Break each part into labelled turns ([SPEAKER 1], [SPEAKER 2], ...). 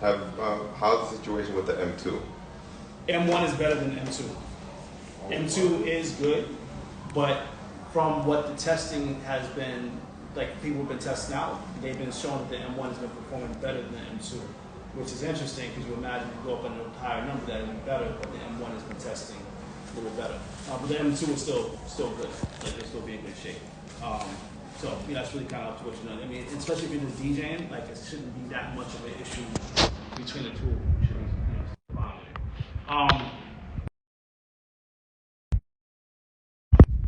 [SPEAKER 1] How's the situation with the M2?
[SPEAKER 2] M1 is better than M2. M2 is good, but from what the testing has been, like people have been testing out, they've been showing that the M1 has been performing better than the M2, which is interesting because you imagine you go up on a higher number that would be better, but the M1 has been testing a little better. But the M2 is still good, like they still be in good shape. So that's really kind of up to what you know. I mean, especially if you're just DJing, like it shouldn't be that much of an issue between the two. You should be, fine.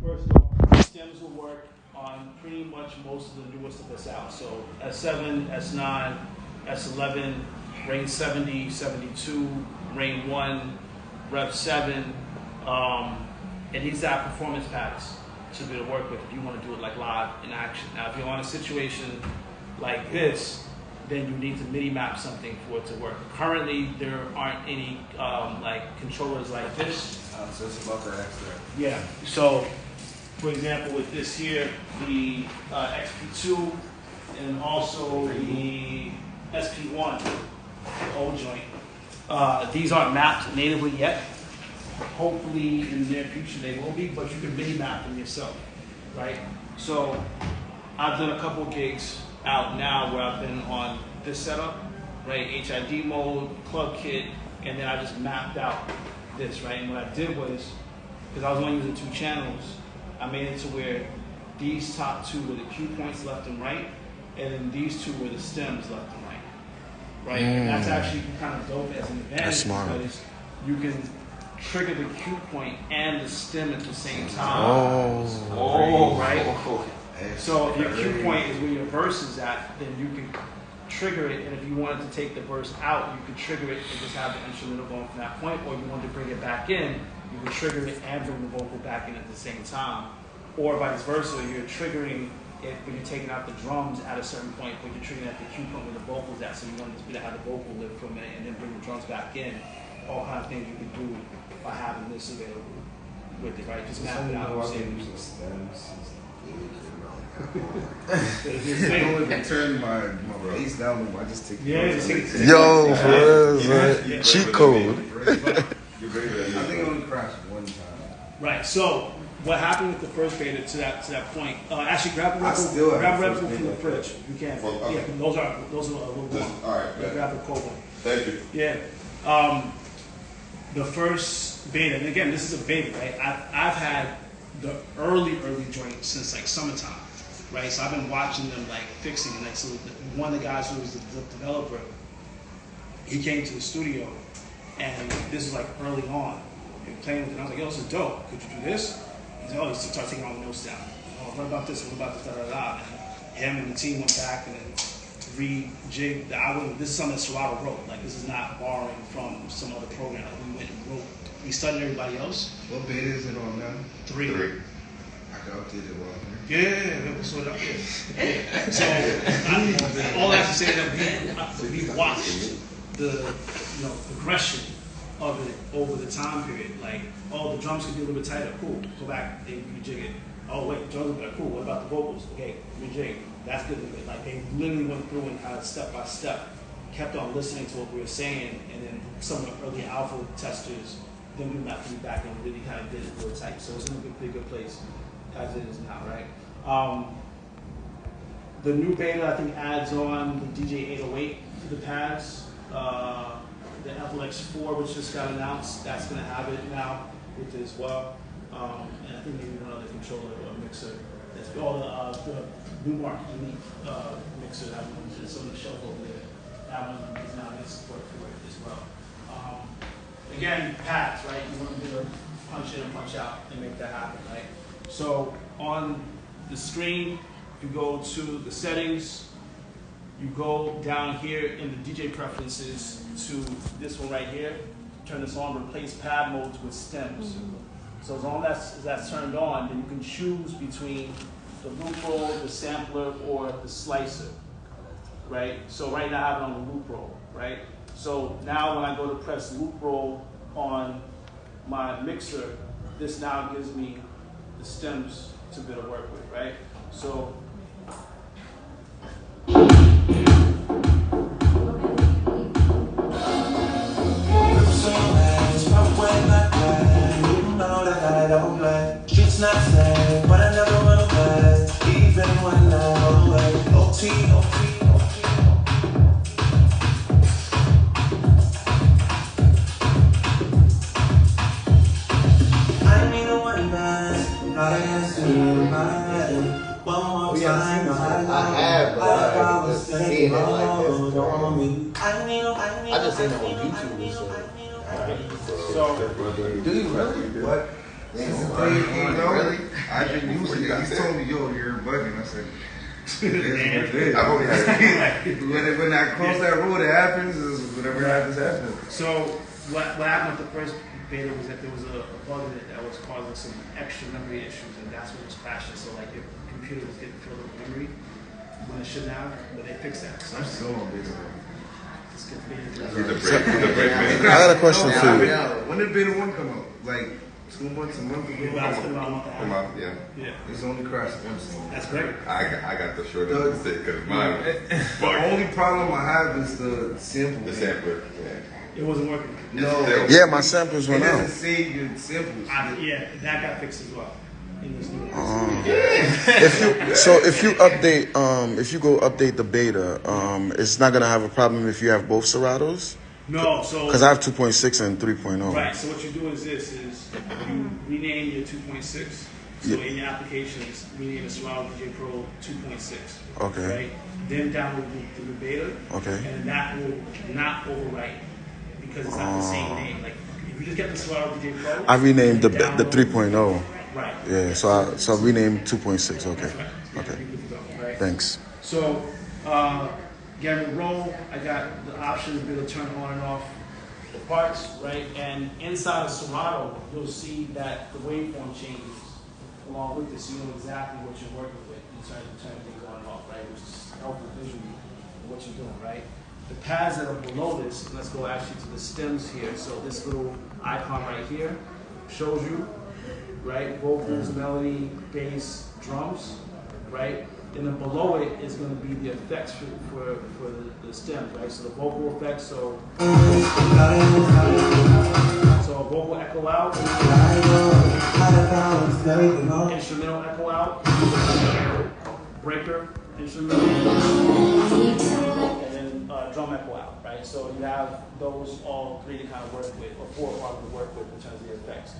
[SPEAKER 2] First off, stems will work on pretty much most of the newest of this out. So S7, S9, S11, Rain 70, 72, Rain 1, Rev 7, and these are performance pads to be able to work with if you want to do it like live in action. Now, if you're on a situation like this, then you need to MIDI map something for it to work. Currently, there aren't any like controllers like this.
[SPEAKER 3] So it's about the extra.
[SPEAKER 2] Yeah. So, for example, with this here, the XP2 and also the SP1, the old joint. These aren't mapped natively yet. Hopefully, in the near future they will be, but you can MIDI map them yourself, right? So, I've done a couple gigs out now where I've been on this setup, right? HID mode, club kit, and then I just mapped out this, right? And what I did was, because I was only using 2 channels, I made it to where these top 2 were the cue points left and right, and then these 2 were the stems left and right, right? And that's actually kind of dope as an advantage because you can trigger the cue point and the stem at the same time. Right? So if your cue point is where your verse is at, then you can trigger it, and if you wanted to take the verse out, you could trigger it and just have the instrumental going from that point, or if you wanted to bring it back in, you could trigger it and bring the vocal back in at the same time. Or vice versa, you're triggering it, but you're taking out the drums at a certain point, but you're triggering at the cue point where the vocal's at, so you want to have the vocal live for a minute and then bring the drums back in. All kinds of things you can do by having this available with it, right? Just map it out.
[SPEAKER 3] I turn my bass down, I just take the
[SPEAKER 4] Yo, cheat code.
[SPEAKER 3] I think it only crashed one time.
[SPEAKER 2] Right, so what happened with the first beta to that point, actually grab a record from the fridge. You can. Yeah, those are a little warm.
[SPEAKER 1] All right,
[SPEAKER 2] grab a cold one.
[SPEAKER 1] Thank you.
[SPEAKER 2] Yeah. The first beta, and again, this is a beta, right? I've had the early joint since like summertime, right? So I've been watching them like fixing it. Like, so one of the guys who was the developer, he came to the studio, and this was like early on. And playing with it, I was like, yo, this is dope. Could you do this? He said, oh, he started taking all the notes down. Oh, what about this? What about this? Da da da. And him and the team went back and then rejigged the album. This is something that Serato wrote. Like, this is not borrowing from some other program. Like, we went and wrote. We studied everybody else.
[SPEAKER 3] What beta is it on now?
[SPEAKER 2] 3.
[SPEAKER 3] I can update it while I'm
[SPEAKER 2] here. Yeah, we'll sort it up here. So, all I have to say is that we watched the progression of it over the time period. Like, oh, the drums could be a little bit tighter. Cool. Go back. They rejig it. Oh, wait, drums are better. Cool. What about the vocals? Okay, rejig. That's good. Like, they literally went through and kind of step by step kept on listening to what we were saying, and then some of the early alpha testers, then we mapped it back and really kind of did it real tight. So it's in a pretty good place as it is now, right? The new beta, I think, adds on the DJ 808 to the pads. The Entourage 4, which just got announced, that's going to have it now with it as well. And I think maybe one other controller or mixer. That's all the Newmark Elite mixer that is on the shelf over there. That one is now in support for it as well. Again, pads, right? You want to do a punch in and punch out and make that happen, right? So on the screen, you go to the settings, you go down here in the DJ preferences to this one right here, turn this on, replace pad modes with stems. So as long as that's turned on, then you can choose between the loop roll, the sampler, or the slicer, right? So right now I have it on the loop roll, right? So now when I go to press loop roll on my mixer, this now gives me the stems to be able to work with, right? So
[SPEAKER 1] don't play. It's not fair, but I never run away. Even when I'm away. OT, OT, OT. I need a one man, not an answer in my head. One more time,
[SPEAKER 5] I have, but I just seen it like this. I just seen it on YouTube.
[SPEAKER 3] So, do you really? What? Really? I've been using it. He told me, yo, you're bugging. I said, I've only had when I cross that road, it happens. Whatever happens, happens.
[SPEAKER 2] So what happened with the first beta was that there was a bug in it that was causing some extra memory issues, and that's what was crashing. So like your computer was getting filled with memory when it shouldn't have, but they fixed that. So
[SPEAKER 3] I'm still on beta.
[SPEAKER 2] let's get beta.
[SPEAKER 4] I got a question for you.
[SPEAKER 3] When did beta 1 come out? Like 2 months, a month ago?
[SPEAKER 2] Well, it's been about a month and a half.
[SPEAKER 6] Yeah.
[SPEAKER 3] It's only crashed once.
[SPEAKER 2] That's great.
[SPEAKER 6] I got the short end of the stick because mine was
[SPEAKER 3] The only problem I have is the sample.
[SPEAKER 6] the sampler. Yeah.
[SPEAKER 2] It wasn't working.
[SPEAKER 3] No.
[SPEAKER 4] Yeah, my samples
[SPEAKER 3] It
[SPEAKER 4] went
[SPEAKER 3] doesn't
[SPEAKER 4] out.
[SPEAKER 3] save your samples.
[SPEAKER 2] Yeah, that got fixed as well. In this new
[SPEAKER 4] If you go update the beta, it's not gonna have a problem if you have both Seratos.
[SPEAKER 2] No, so
[SPEAKER 4] Because I have 2.6 and 3.0.
[SPEAKER 2] right. So what you do is this: is you rename your 2.6. So in your applications, rename the Serato DJ Pro 2.6.
[SPEAKER 4] Okay.
[SPEAKER 2] Right. Then download the new beta.
[SPEAKER 4] Okay.
[SPEAKER 2] And that will not overwrite because it's not the same name. Like if you just get the Serato DJ Pro,
[SPEAKER 4] I renamed the
[SPEAKER 2] download-
[SPEAKER 4] 3.0.
[SPEAKER 2] Right.
[SPEAKER 4] Yeah, so I renamed 2.6. Okay.
[SPEAKER 2] That's right. Yeah,
[SPEAKER 4] Okay.
[SPEAKER 2] you're good to go, right?
[SPEAKER 4] Thanks.
[SPEAKER 2] So, Gary Roll, I got the option to be able to turn on and off the parts, right? And inside of Serato, you'll see that the waveform changes along with this. So you know exactly what you're working with in terms of turning things on and off, right? Which is helpful visually for what you're doing, right? The pads that are below this, let's go actually to the stems here. So this little icon right here shows you, right? Vocals, melody, bass, drums, right? And then below it is going to be the effects for the stems, right? So the vocal effects, so a vocal echo out, instrumental echo out, breaker, instrumental, and then drum echo out, right? So you have those all three to kind of work with, or four probably to work with in terms of the effects.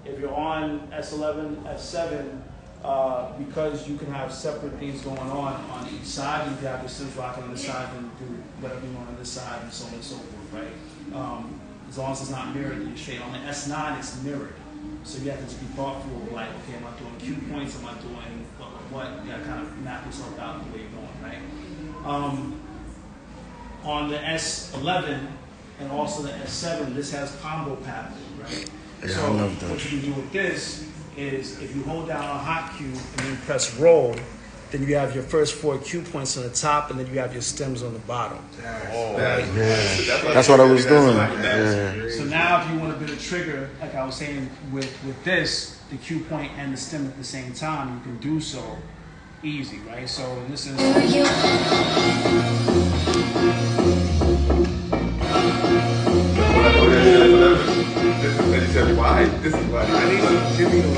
[SPEAKER 2] If you're on S11, S7, because you can have separate things going on each side, you can have the stems rocking on this side and do whatever you want on this side and so on and so forth, right? As long as it's not mirrored, you're straight. On the S9, it's mirrored. So you have to just be thoughtful of like, okay, am I doing cue points? Am I doing what? You gotta kind of map yourself out the way you're going, right? On the S11 and also the S7, this has combo padding, right?
[SPEAKER 4] Yeah,
[SPEAKER 2] So
[SPEAKER 4] I love that.
[SPEAKER 2] what you can do with this is if you hold down a hot cue and then press roll, then you have your first 4 cue points on the top and then you have your stems on the bottom.
[SPEAKER 4] That's what I was doing. Yeah.
[SPEAKER 2] So now if you want to build a trigger, like I was saying with this, the cue point and the stem at the same time, you can do so easy, right? So this is...
[SPEAKER 6] Why? This is why. I need some Jimmy on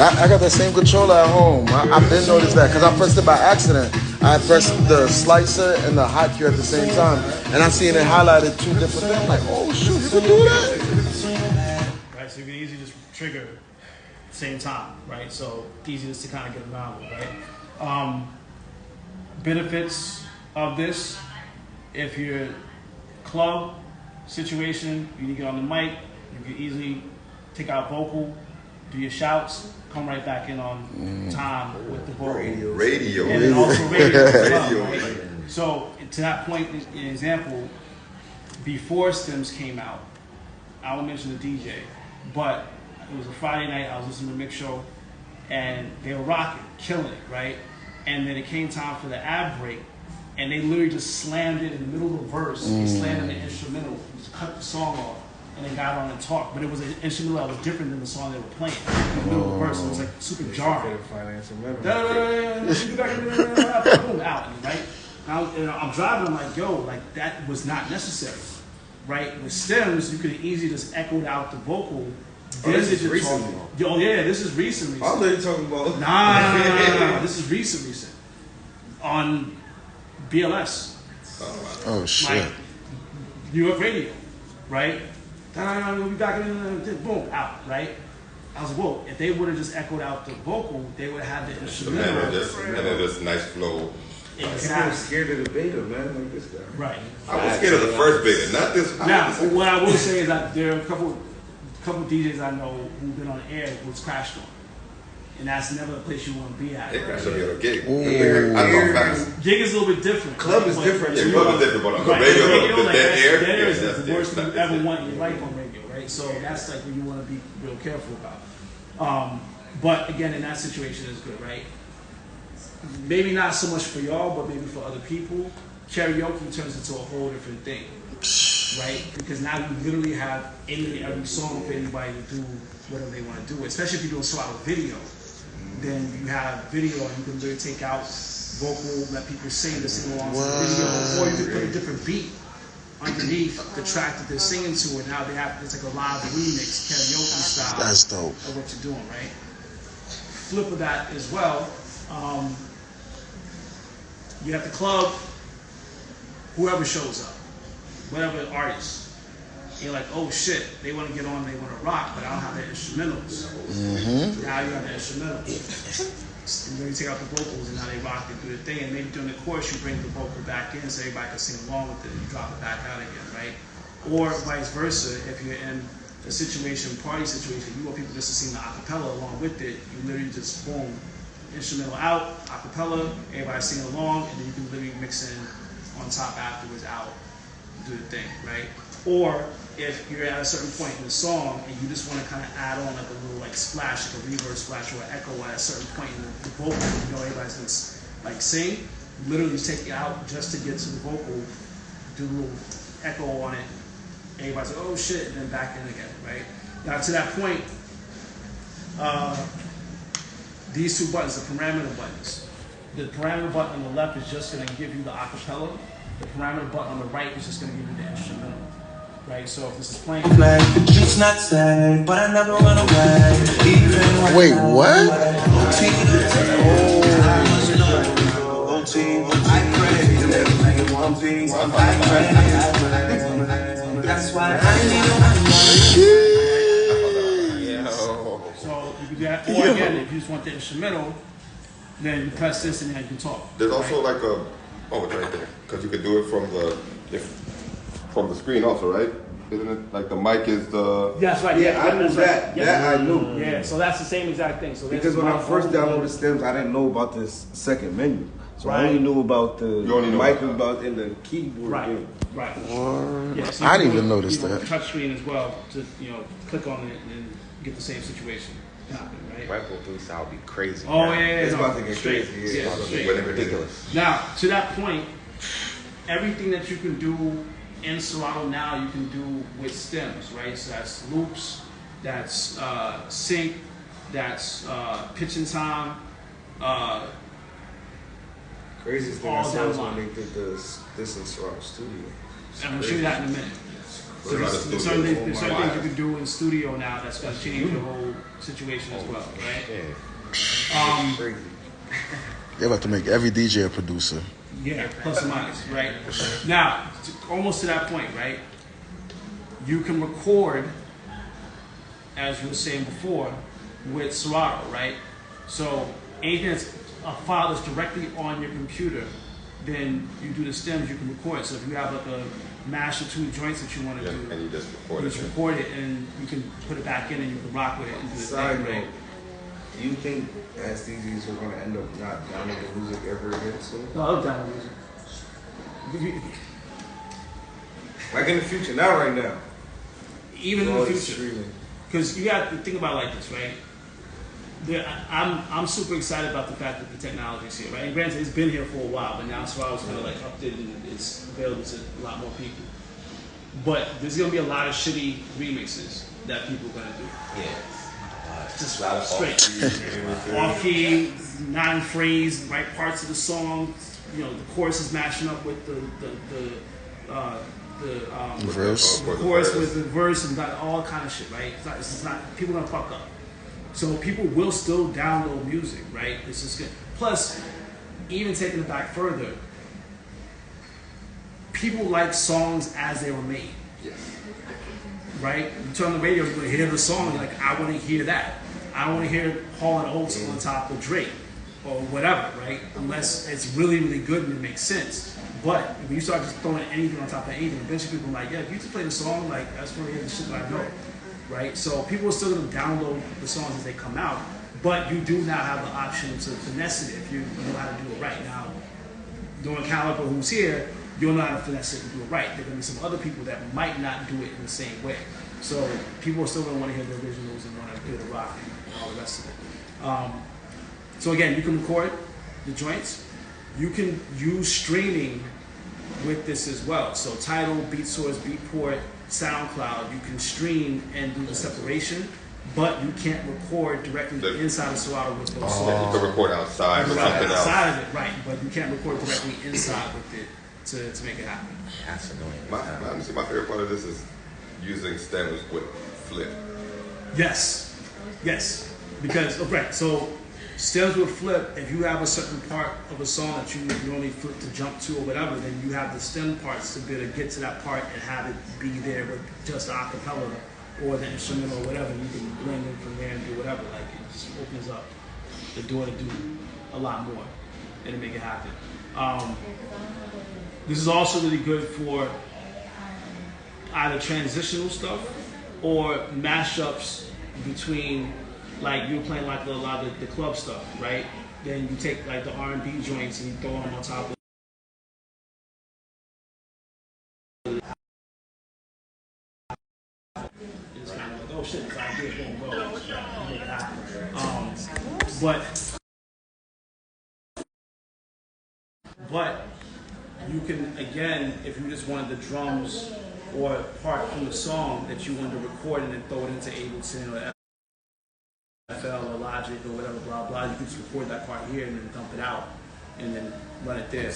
[SPEAKER 4] I got the same controller at home. I didn't notice that because I pressed it by accident. I pressed the slicer and the hot cue at the same time, and I seen it highlighted 2 different things. I'm like, oh shoot, you can do that.
[SPEAKER 2] Right, so you can easily just trigger at the same time, right? So easy just to kind of get around with, right? Benefits of this, if you're club situation, you need to get on the mic, you can easily take out vocal, do your shouts, come right back in on time with the vocal.
[SPEAKER 6] radio.
[SPEAKER 2] And then also radio as well,
[SPEAKER 6] Radio.
[SPEAKER 2] right? So to that point, in example, before stems came out, I won't mention the DJ, but it was a Friday night, I was listening to Mix Show, and they were rocking, killing it, right? And then it came time for the ad break, and they literally just slammed it in the middle of the verse. They slammed in the instrumental, just cut the song off, and they got on and talked. But it was an instrumental that was different than the song they were playing. In the middle of the verse, it was like super jarring. Boom, out, right? And I'm driving, I'm like, yo, like that was not necessary. right? With stems, you could easily just echo out the vocal.
[SPEAKER 3] Oh, this is recent.
[SPEAKER 2] Oh yeah, this is recent.
[SPEAKER 3] I was literally talking about.
[SPEAKER 2] Nah. This is recent. On BLS.
[SPEAKER 4] Oh shit.
[SPEAKER 2] Like, New York radio, right? We'll be back in boom, out, right? I was like, whoa, if they would have just echoed out the vocal, they would have had the instrumental.
[SPEAKER 6] And then just nice flow.
[SPEAKER 2] Exactly.
[SPEAKER 3] I was scared of the beta, man, like this guy.
[SPEAKER 2] Right.
[SPEAKER 6] I was scared of the first beta, not this.
[SPEAKER 2] Now, what I will say is that there are a couple DJs I know who've been on air who's crashed on. And that's never the place you want to be at.
[SPEAKER 6] It crashed on me at a gig.
[SPEAKER 3] I
[SPEAKER 6] know fast.
[SPEAKER 2] Gig is a little bit different.
[SPEAKER 3] Club is different.
[SPEAKER 6] Yeah, club is different, but on the
[SPEAKER 2] Right,
[SPEAKER 6] radio, the
[SPEAKER 2] like,
[SPEAKER 6] dead air.
[SPEAKER 2] Dead air is
[SPEAKER 6] that's
[SPEAKER 2] the worst thing you ever
[SPEAKER 6] it.
[SPEAKER 2] want in your life on radio, right? So that's like what you want to be real careful about. But again, in that situation, it's good, right? Maybe not so much for y'all, but maybe for other people. Karaoke turns into a whole different thing, right? Because now you literally have any and every song for anybody to do whatever they want to do. Especially if you're doing Serato video, then you have video and you can literally take out vocal, let people sing along to the video, or you can put a different beat underneath the track that they're singing to, and now it's like a live remix, karaoke style.
[SPEAKER 4] That's dope.
[SPEAKER 2] Of what you're doing, right? Flip of that as well. You have the club, whoever shows up, whatever artist. You're like, oh shit, they want to get on, they want to rock, but I don't have the instrumentals.
[SPEAKER 4] Mm-hmm.
[SPEAKER 2] Now you have the instrumentals. And then you take out the vocals and now they rock and do the thing. And maybe during the chorus you bring the vocal back in so everybody can sing along with it and you drop it back out again, right? Or vice versa, if you're in a situation, party situation, you want people just to sing the acapella along with it, you literally just boom, instrumental out, acapella, everybody sing along, and then you can literally mix in on top afterwards out, do the thing, right? Or if you're at a certain point in the song and you just want to kind of add on like a little like splash, like a reverb splash or an echo at a certain point in the vocal, you know everybody's gonna like sing, literally just take it out just to get to the vocal, do a little echo on it, everybody's like, oh shit, and then back in again, right? Now to that point, these two buttons, the parameter buttons. The parameter button on the left is just going to give you the acapella. The parameter button on the right is just going to give you the instrumental. Right? So if this is playing.
[SPEAKER 1] It's not safe, but I never run away. Even when
[SPEAKER 4] Wait, what?
[SPEAKER 1] That's why I need
[SPEAKER 2] So you can do that. Or again, if you just want the instrumental, then you press this and then you can talk.
[SPEAKER 6] There's also like a it's right there because you could do it from the screen also, right? Isn't it like the mic is the?
[SPEAKER 2] That's right.
[SPEAKER 3] Yeah, I knew that.
[SPEAKER 2] Yeah.
[SPEAKER 3] That I knew.
[SPEAKER 2] Yeah, so that's the same exact thing. So
[SPEAKER 3] Because when I first downloaded stems, I didn't know about this second menu. So I
[SPEAKER 2] Right.
[SPEAKER 3] only knew about the
[SPEAKER 6] only know
[SPEAKER 3] mic
[SPEAKER 6] about
[SPEAKER 3] about in the keyboard.
[SPEAKER 2] Right,
[SPEAKER 3] thing.
[SPEAKER 2] right.
[SPEAKER 4] What?
[SPEAKER 2] Yeah, so
[SPEAKER 4] I
[SPEAKER 2] you
[SPEAKER 4] didn't
[SPEAKER 2] can
[SPEAKER 4] even
[SPEAKER 2] do-
[SPEAKER 4] notice
[SPEAKER 2] you can
[SPEAKER 4] that.
[SPEAKER 2] touch screen as well to click on it and get the same situation happen, right?
[SPEAKER 5] Rifle 3 style would be crazy.
[SPEAKER 2] Oh
[SPEAKER 5] man.
[SPEAKER 2] yeah,
[SPEAKER 3] It's
[SPEAKER 2] no,
[SPEAKER 3] about to get
[SPEAKER 2] straight.
[SPEAKER 3] crazy, yeah.
[SPEAKER 2] Yeah, straight.
[SPEAKER 6] Whatever
[SPEAKER 5] Ridiculous.
[SPEAKER 2] Now, to that point, everything that you can do in Serato now, you can do with stems, right? So that's loops, that's sync, that's pitch and time.
[SPEAKER 3] Craziest thing
[SPEAKER 2] All
[SPEAKER 3] I saw
[SPEAKER 2] down
[SPEAKER 3] was
[SPEAKER 2] line.
[SPEAKER 3] when they did this in Serato Studio.
[SPEAKER 2] And I'm gonna show you that in a minute. So there's certain things you can do in studio now that's gonna change your whole situation as well, right?
[SPEAKER 5] Yeah.
[SPEAKER 3] Crazy.
[SPEAKER 4] They're about to make every DJ a producer.
[SPEAKER 2] Yeah, plus or minus, right? Now, almost to that point, right? You can record, as you were saying before, with Serato, right? So anything that's a file that's directly on your computer, then you do the stems, you can record. So if you have like a mash or two joints that you want to do,
[SPEAKER 6] and you just
[SPEAKER 2] you
[SPEAKER 6] record
[SPEAKER 2] just
[SPEAKER 6] it.
[SPEAKER 2] record it and you can put it back in and you can rock with it and do the
[SPEAKER 3] Side
[SPEAKER 2] thing, right?
[SPEAKER 3] note, do you think as DJs are going to end up not downloading music ever again soon?
[SPEAKER 2] No, I love download music.
[SPEAKER 3] Like in the future, not right now.
[SPEAKER 2] Even in
[SPEAKER 3] All
[SPEAKER 2] the
[SPEAKER 3] this
[SPEAKER 2] future.
[SPEAKER 3] streaming.
[SPEAKER 2] Because you got to think about it like this, right? I'm super excited about the fact that the technology is here, right? And granted, it's been here for a while, but now Serato's kind of like updated and it's available to a lot more people. But there's gonna be a lot of shitty remixes that people are gonna do.
[SPEAKER 5] Yeah.
[SPEAKER 2] Just straight off key, non-phrase, right parts of the song. You know, the chorus is matching up with the
[SPEAKER 4] verse.
[SPEAKER 2] the chorus with the verse and all kind of shit, right? It's not people gonna fuck up. So people will still download music, right? It's just good. Plus, even taking it back further, people like songs as they were made.
[SPEAKER 6] Yes.
[SPEAKER 2] Right? You turn on the radio, you're gonna hear the song, you're like, I wanna hear that. I don't wanna hear Hall & Oates on top of Drake or whatever, right? Unless it's really, really good and it makes sense. But when you start just throwing anything on top of anything, eventually people are like, yeah, if you just play the song, like, I just wanna hear the shit that I know. Right? So people are still gonna download the songs as they come out, but you do now have the option to finesse it if you know how to do it right. Now, doing Caliber, who's here, you'll know how to finesse it and do it right. There are gonna be some other people that might not do it in the same way. So people are still gonna want to hear the originals and want to hear the rock and all the rest of it. So again, you can record the joints. You can use streaming with this as well. So Tidal, BeatSource, Beatport, SoundCloud, you can stream and do the separation, but you can't record directly inside of Serato with those songs.
[SPEAKER 6] You can record outside with something else.
[SPEAKER 2] Outside of it, right, but you can't record directly inside with it to make it happen.
[SPEAKER 5] That's annoying.
[SPEAKER 6] Honestly, my favorite part of this is using stems with flip.
[SPEAKER 2] Yes, because so stems with flip. If you have a certain part of a song that you normally flip to jump to or whatever, then you have the stem parts to be able to get to that part and have it be there with just the acapella or the instrumental or whatever. You can blend in from there and do whatever. Like it just opens up the door to do a lot more and to make it happen. This is also really good for either transitional stuff or mashups between, like you're playing like a lot of the club stuff, right? Then you take like the R&B joints and you throw them on top of it's kind of like, oh shit, this idea is going to go. Make it happen. But you can, again, if you just wanted the drums or part from the song that you wanted to record and then throw it into Ableton or FL or Logic or whatever, blah, blah, you can just record that part here and then dump it out and then run it there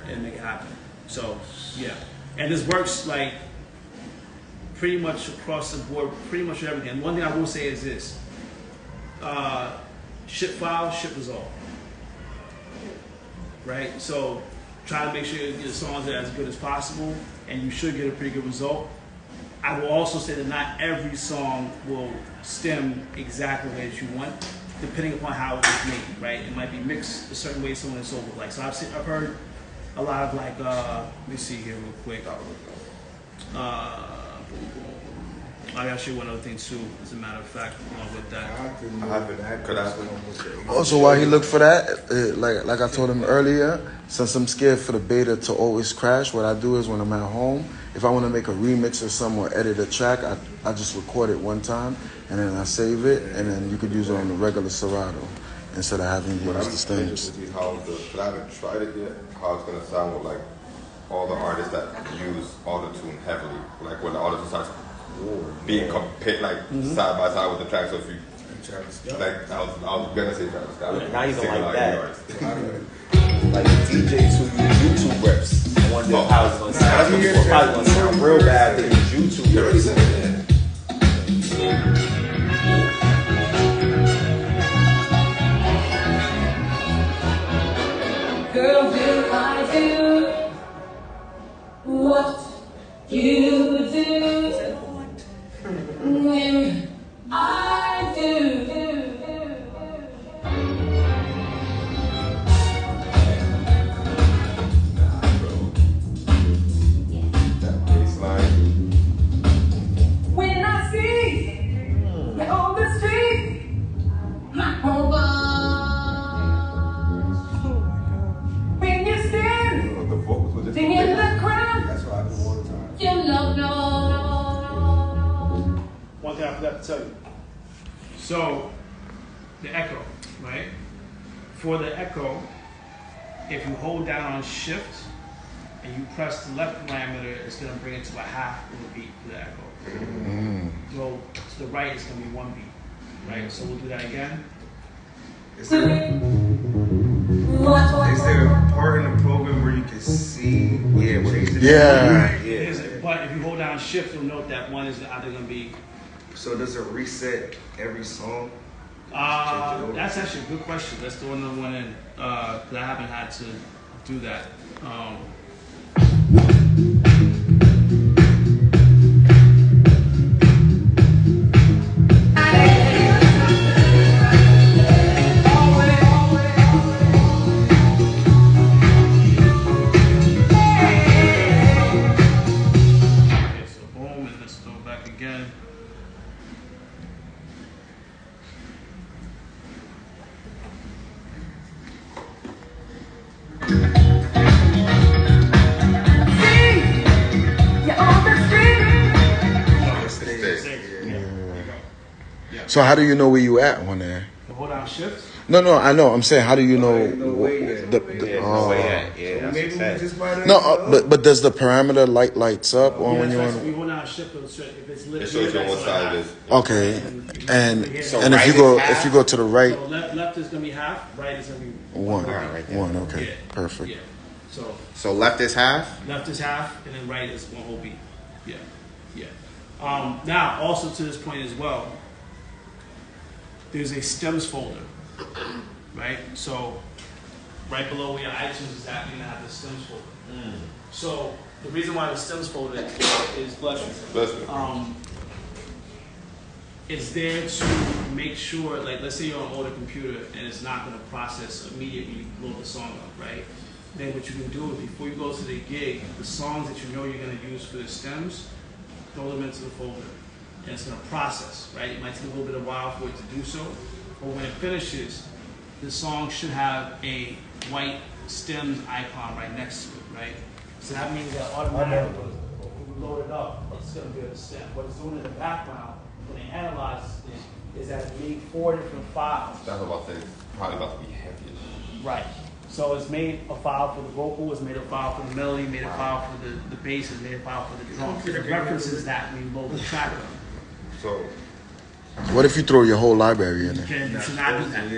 [SPEAKER 2] and make it happen. So, yeah. And this works like pretty much across the board, pretty much everything. And one thing I will say is this. Ship file, ship result. Right? So try to make sure your songs are as good as possible, and you should get a pretty good result. I will also say that not every song will stem exactly the way that you want, depending upon how it was made, right? It might be mixed a certain way, so on and so forth. Like, so I've heard a lot of like, let me see here real quick. I gotta show you one other thing too, as a matter of fact, along with that.
[SPEAKER 4] Also, while he looked for that, like I told him earlier, since I'm scared for the beta to always crash, what I do is when I'm at home, if I want to make a remix or something or edit a track, I just record it one time and then I save it, and then you could use it on the regular Serato instead of having to use the stems.
[SPEAKER 6] But I haven't tried it yet, how it's gonna sound with like all the artists that use autotune heavily, like when the autotune starts being compared like side by side with the track. So if you like, I was gonna say Travis Scott.
[SPEAKER 5] Now you don't like that. Like DJs who use YouTube reps. I wonder how it's gonna sound. It's probably gonna sound real bad. They use YouTube reps.
[SPEAKER 7] Girl, will I do what you do when I do?
[SPEAKER 6] That bass line.
[SPEAKER 7] When I see you on the street, my home. When you stand
[SPEAKER 6] The vocals were just
[SPEAKER 7] in the crowd,
[SPEAKER 3] That's what I do all the time.
[SPEAKER 7] you know.
[SPEAKER 2] One thing I forgot to tell you. So, the echo, right? For the echo, if you hold down on shift and you press the left parameter, it's going to bring it to a half of a beat for the echo. Go to the right, it's going to be one beat, right? So we'll do that again.
[SPEAKER 3] Is there a part in the program where you can see?
[SPEAKER 4] Yeah.
[SPEAKER 2] But on shift, you'll note that one is either going to be.
[SPEAKER 3] So does it reset every song?
[SPEAKER 2] That's actually a good question. Let's throw another one in because I haven't had to do that. Okay, so boom, and let's go back again.
[SPEAKER 4] So how do you know where you at on there?
[SPEAKER 2] The hold down shift.
[SPEAKER 4] No, I know. I'm saying, how do you know? But does the parameter lights up or when you're on?
[SPEAKER 2] We hold down shift. If it's lit,
[SPEAKER 6] It shows you on what side it is.
[SPEAKER 4] Okay, and
[SPEAKER 5] right
[SPEAKER 4] if you go to the right,
[SPEAKER 2] So left is gonna be half, right is gonna be
[SPEAKER 4] one,
[SPEAKER 5] right there.
[SPEAKER 4] one. Okay,
[SPEAKER 2] Yeah.
[SPEAKER 4] perfect.
[SPEAKER 2] Yeah.
[SPEAKER 5] So left is half.
[SPEAKER 2] Left is half, and then right is one whole beat. Yeah, yeah. Now, also to this point as well, there's a stems folder, right? So right below where your iTunes is at, you're gonna have the stems folder. So the reason why the stems folder is bless you. It's there to make sure, like, let's say you're on an older computer and it's not gonna process immediately, load the song up, right? Then what you can do is before you go to the gig, the songs that you know you're gonna use for the stems, throw them into the folder. And it's gonna process, right? It might take a little bit of a while for it to do so, but when it finishes, the song should have a white stems icon right next to it, right? So that means that automatically, when we load it up, it's gonna be a stem. What it's doing in the background, when it analyzes it, is that it made 4 different files.
[SPEAKER 6] That's about to probably about to be heavy.
[SPEAKER 2] Right. So it's made a file for the vocal, it's made a file for the melody, made a file for the bass, it's made a file for the drums. It references that when you load the track up.
[SPEAKER 6] So
[SPEAKER 4] What if you throw your whole library in there?
[SPEAKER 2] Okay, you should not do that.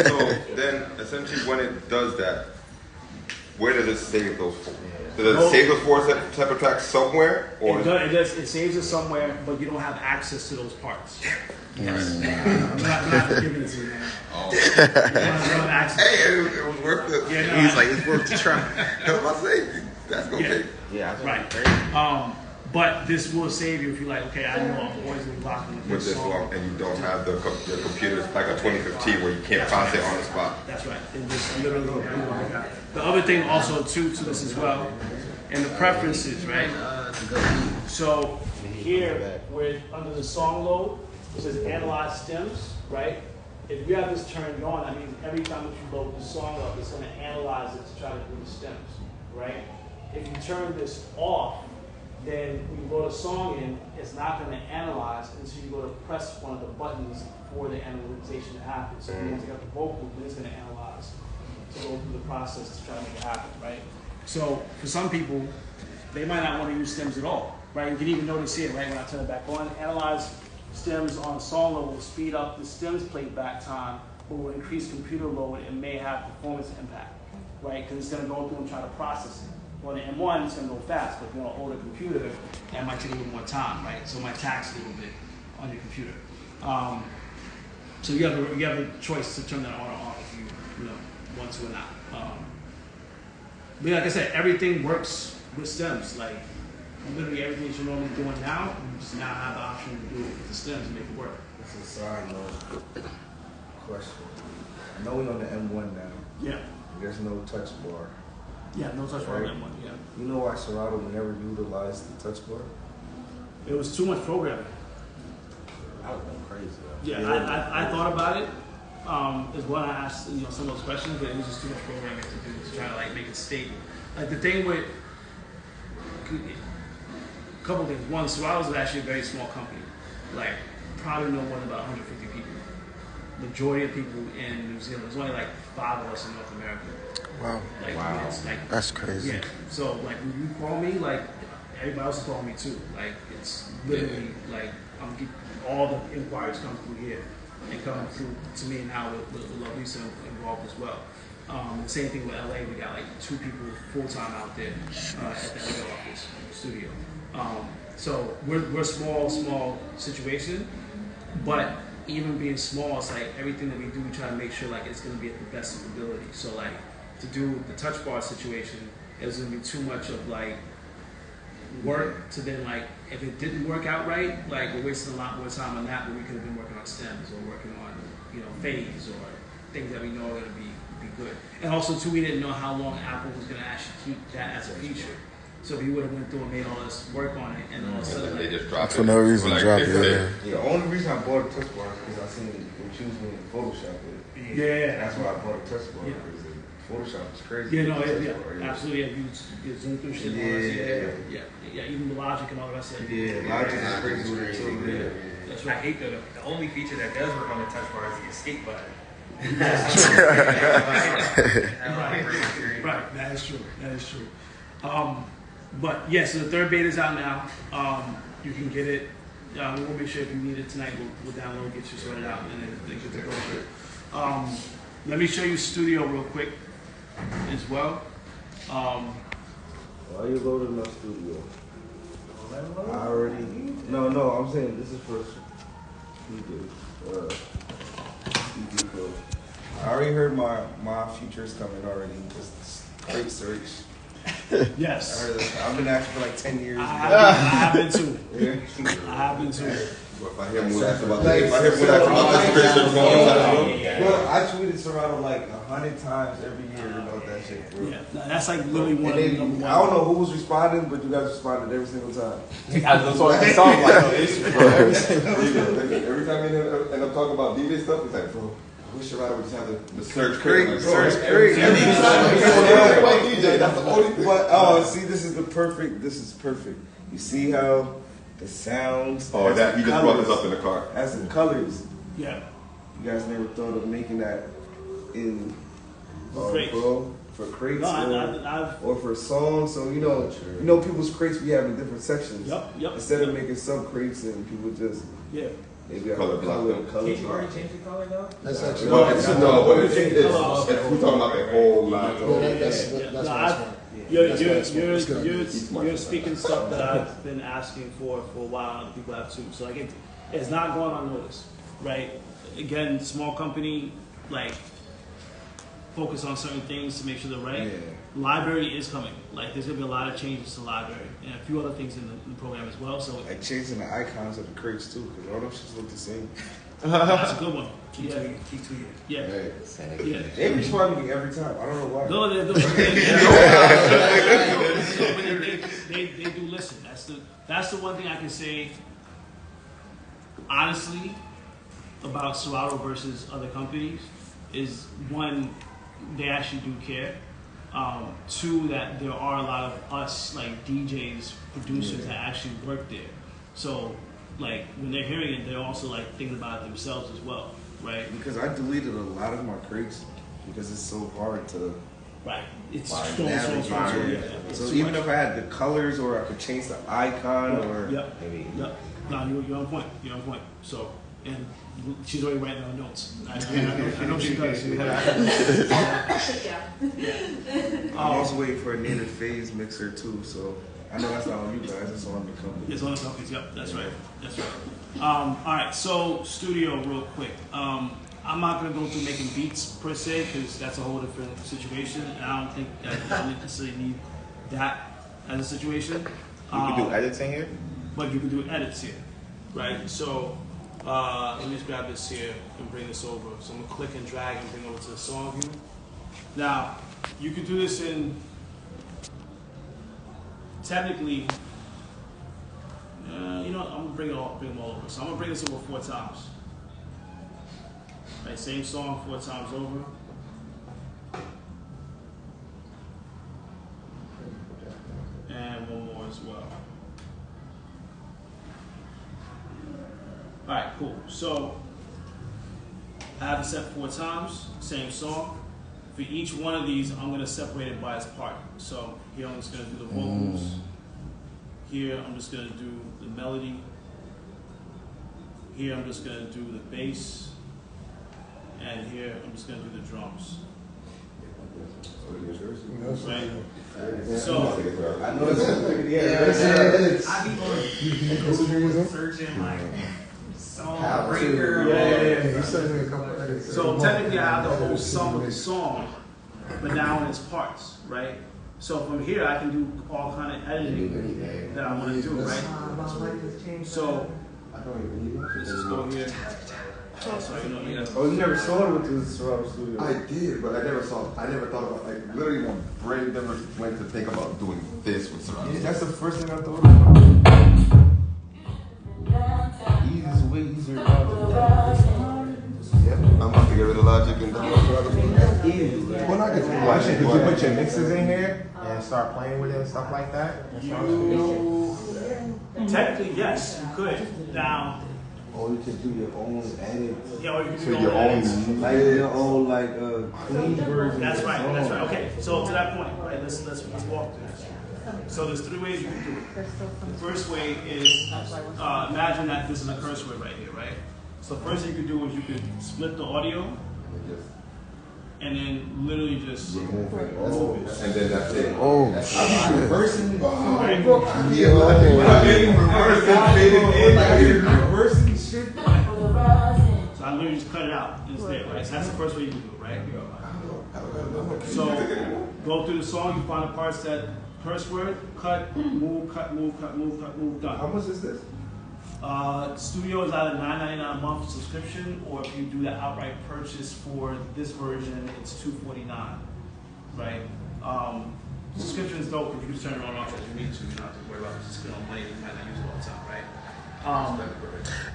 [SPEAKER 6] so then essentially when it does that, where does it save those 4? Does it save those 4 separate tracks somewhere? Or
[SPEAKER 2] It saves it somewhere, but you don't have access to those parts. Yes. I'm not giving it to you, man. You don't have access.
[SPEAKER 6] hey, it was worth it.
[SPEAKER 2] Yeah, no,
[SPEAKER 5] He's like, it's worth the try.
[SPEAKER 6] I was about to say, that's gonna
[SPEAKER 2] Yeah.
[SPEAKER 6] take.
[SPEAKER 5] Yeah, that's
[SPEAKER 2] Right. But this will save you if you're like, okay, I know I'm always gonna be rocking with
[SPEAKER 6] With
[SPEAKER 2] this
[SPEAKER 6] this
[SPEAKER 2] song.
[SPEAKER 6] one, and you don't have your computer's like a 2015 where you can't process it on the spot.
[SPEAKER 2] That's right. It just literally do it like that. The other thing also too to this as well, and the preferences, right? So here, where under the song load, it says analyze stems, right? If you have this turned on, that means every time that you load the song up, it's going to analyze it to try to do the stems, right? If you turn this off, then when you load a song in, it's not going to analyze until you go to press one of the buttons for the analyzation to happen. So once you got the vocal, then it's going to analyze to go through the process to try to make it happen, right? So for some people, they might not want to use stems at all, right? You can even notice here, right, when I turn it back on, analyze stems on a song load will speed up the stems playback time, but will increase computer load and may have performance impact, right? Because it's going to go through and try to process it. Well, the M1 is going to go fast, but if you're on an older computer, that might take a little more time, right? So it might tax a little bit on your computer. So you have a choice to turn that on or off if you want to or not. But like I said, everything works with stems. Like literally everything that you're normally doing now, you just now have the option to do it with the stems and make it work.
[SPEAKER 3] It's a side note question. I know we're on the M1 now.
[SPEAKER 2] Yeah.
[SPEAKER 3] There's no touch bar.
[SPEAKER 2] Yeah, no touch bar on that one. Yeah.
[SPEAKER 3] You know why Serato never utilized the touch bar?
[SPEAKER 2] It was too much programming.
[SPEAKER 5] That would have been crazy.
[SPEAKER 2] Yeah, I thought about it as well. I asked some of those questions, but it was just too much programming to do to try to like make it stable. Like the thing with a couple things. One, Serato is actually a very small company. Like probably no more than about 150 people. Majority of people in New Zealand. There's only like 5 of us in North America.
[SPEAKER 4] Wow.
[SPEAKER 2] Like,
[SPEAKER 5] Wow.
[SPEAKER 2] It's like,
[SPEAKER 4] That's crazy.
[SPEAKER 2] yeah. So like when you call me, like everybody else is calling me too. Like it's literally like I'm getting all the inquiries come through here and come through to me now with Lisa involved as well. The same thing with LA. We got like 2 people full time out there at the LA office studio. So we're small situation, but even being small, it's like everything that we do, we try to make sure like it's gonna be at the best of ability. So like to do the touch bar situation, it was gonna be too much of like work to then like if it didn't work out right, like we're wasting a lot more time on that, but we could have been working on stems or working on fades or things that we know are gonna be good. And also too, we didn't know how long Apple was gonna actually keep that as a feature. So if you would have went through and made all this work on it, and all of a sudden
[SPEAKER 6] they just dropped it
[SPEAKER 4] for no reason, drop it.
[SPEAKER 3] Yeah, the only reason I bought a touch bar is because I seen it choose me in Photoshop it.
[SPEAKER 2] Yeah.
[SPEAKER 3] That's why I bought a touch bar.
[SPEAKER 2] Yeah.
[SPEAKER 3] Because Photoshop is crazy.
[SPEAKER 2] Yeah, no,
[SPEAKER 3] Touch
[SPEAKER 2] yeah,
[SPEAKER 3] bar,
[SPEAKER 2] absolutely. Yeah, you zoom through shit. Yeah, even the logic and all the rest of it.
[SPEAKER 3] Yeah, Logic is crazy with it too. Yeah.
[SPEAKER 2] That's
[SPEAKER 8] I
[SPEAKER 2] right.
[SPEAKER 8] hate the only feature that does work on the touch bar is the escape button.
[SPEAKER 2] Right, that is true. That is true. But yeah, so the third beta is out now. You can get it. We'll make sure if you need it tonight, we'll download, get you sorted out, and then get to go with it. Let me show you Studio real quick as well.
[SPEAKER 3] Why you loading my studio? I already. No, I'm saying this is for CD Pro. I already heard my future's coming already. Just crate search.
[SPEAKER 2] Yes.
[SPEAKER 3] I heard that. I've been asking for like 10 years.
[SPEAKER 2] I have been too.
[SPEAKER 3] Yeah.
[SPEAKER 2] I have been too.
[SPEAKER 6] If I hear more ask about that, if I hear more ask about this Christian
[SPEAKER 3] Well, I tweeted Serato like 100 times every year about that shit, bro.
[SPEAKER 2] Yeah, that's like literally one of the number one.
[SPEAKER 3] I don't know who was responding, but you guys responded every single time.
[SPEAKER 5] That's what it sounds like. No issue, bro.
[SPEAKER 6] Every time we end up talking about DJ stuff, it's like, bro, I wish Serato would just have the search crate. Like,
[SPEAKER 3] Search crate.
[SPEAKER 6] Every time we talk about DJ, that's the only thing.
[SPEAKER 3] But see, this is perfect. You see how the sounds.
[SPEAKER 6] Oh, that he just brought this up in the car.
[SPEAKER 3] As in colors.
[SPEAKER 2] Yeah.
[SPEAKER 3] You guys never thought of making that in
[SPEAKER 2] Crates.
[SPEAKER 3] Pro for crates
[SPEAKER 2] No,
[SPEAKER 3] or for songs. So you know people's crates we have in different sections.
[SPEAKER 2] Yep.
[SPEAKER 3] Instead of making sub crates and people just maybe have
[SPEAKER 6] Color block.
[SPEAKER 3] color
[SPEAKER 8] Can't you already change the color though?
[SPEAKER 4] That's actually
[SPEAKER 6] Well, it's we're talking about the whole line.
[SPEAKER 4] that's one.
[SPEAKER 2] You're speaking stuff that I've been asking for a while, and other people have too. So like it's not going unnoticed, right? Again, small company, like focus on certain things to make sure they're right.
[SPEAKER 3] Yeah.
[SPEAKER 2] Library is coming. Like there's gonna be a lot of changes to library and a few other things in the program as well. So
[SPEAKER 3] like changing the icons of the crates too, because all them shits look the same.
[SPEAKER 2] that's a good one.
[SPEAKER 8] Keep tweeting.
[SPEAKER 2] Yeah.
[SPEAKER 3] Yeah. They respond to me every time. I don't know why.
[SPEAKER 2] No, they do listen. That's the one thing I can say honestly about Serato versus other companies is one, they actually do care. Two, that there are a lot of us like DJs, producers that actually work there. So like when they're hearing it, they're also like thinking about it themselves as well, right?
[SPEAKER 3] Because I deleted a lot of my crates because it's so hard to
[SPEAKER 2] Right. It's
[SPEAKER 3] navigate. So even if I had the colors or I could change the icon or maybe.
[SPEAKER 2] Yep. No, you're on point. You're on point. So, and she's already writing down notes. I know she does.
[SPEAKER 3] I'm also waiting for a native phase mixer too, so I know that's not on you guys, it's on the company.
[SPEAKER 2] It's on the companies, yep, that's right. That's right. All right, so studio real quick. I'm not gonna go through making beats per se, because that's a whole different situation, and I don't think that I necessarily need that as a situation.
[SPEAKER 5] You can do editing here?
[SPEAKER 2] But you can do edits here, right? So let me just grab this here and bring this over. So I'm gonna click and drag and bring over to the song view. Now, you can do this in, technically, you know what, I'm gonna bring them all over. So I'm gonna bring this over 4 times. Right, same song 4 times over. And one more as well. Alright, cool. So I have it set 4 times, same song. For each one of these, I'm gonna separate it by its part. So here I'm just gonna do the vocals. Here I'm just gonna do the melody. Here I'm just gonna do the bass. And here I'm just gonna do the drums. Right.
[SPEAKER 6] So
[SPEAKER 2] So
[SPEAKER 3] I know it's
[SPEAKER 8] I be on Google searching like song breaker.
[SPEAKER 2] So technically, I have the whole sum of the song, but now in its parts, right? So from here, I can do all kind of editing that I want to do, right? So let's just go here. So you know,
[SPEAKER 3] Oh, you never saw it with the Serato studio?
[SPEAKER 6] I did, but I never thought about, like, literally my brain never went to think about doing this with Serato.
[SPEAKER 3] Yeah, that's the first thing I thought of. Easiest way easier now to
[SPEAKER 6] I'm about to get rid of Logic and download Serato Studio.
[SPEAKER 3] Well, not
[SPEAKER 5] Why should you put your mixes in here and start playing with it and stuff like that?
[SPEAKER 2] technically, yes, you could. Now,
[SPEAKER 3] Or you can do your own edit.
[SPEAKER 2] yeah, or you can
[SPEAKER 6] So
[SPEAKER 2] do
[SPEAKER 6] your own,
[SPEAKER 3] Like your own clean version.
[SPEAKER 2] That's right. That's right. Okay. So to that point, right? Let's walk through this. So there's three ways you can do it. The first way is imagine that this is a curse word right here, right? So first thing you can do is you can split the audio and then literally just remove it.
[SPEAKER 6] and then that's it.
[SPEAKER 4] Oh,
[SPEAKER 6] That's
[SPEAKER 4] shit.
[SPEAKER 3] Reversing.
[SPEAKER 2] Reversing shit. So I literally just cut it out and it's there, right? So that's the first way you can do it, right? So go through the song, you find the parts that curse word, cut, move, cut, move, cut, move, cut, move, done.
[SPEAKER 3] How much is this?
[SPEAKER 2] Studio is either $9.99 a month subscription, or if you do the outright purchase for this version, it's $249, right? Subscription is dope because you can turn it on and off as you need to. You don't have to worry about just spending money you might not use it all the time, right?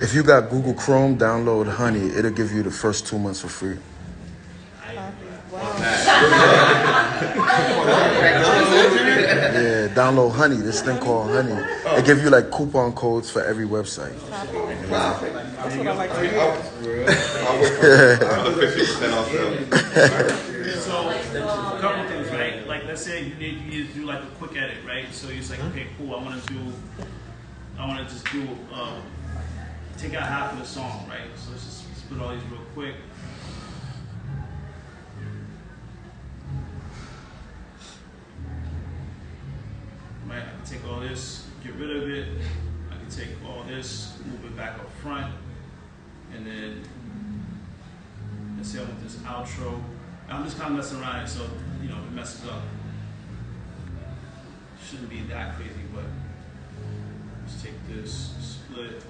[SPEAKER 4] If you got Google Chrome, download Honey. It'll give you the first 2 months for free. Yeah, download Honey. This thing called Honey. It give you like coupon codes for every website.
[SPEAKER 6] I'll put 50% off sale.
[SPEAKER 2] So, a couple things, right? Like, let's say you need to do like a quick edit, right? So you're just like, okay, cool. I want to just do, take out half of the song, right? So let's just split all these real quick. Right, I can take all this, get rid of it. I can take all this, move it back up front, and then let's say I want this outro. I'm just kind of messing around, so you know it messes up. Shouldn't be that crazy, but let's take this, split.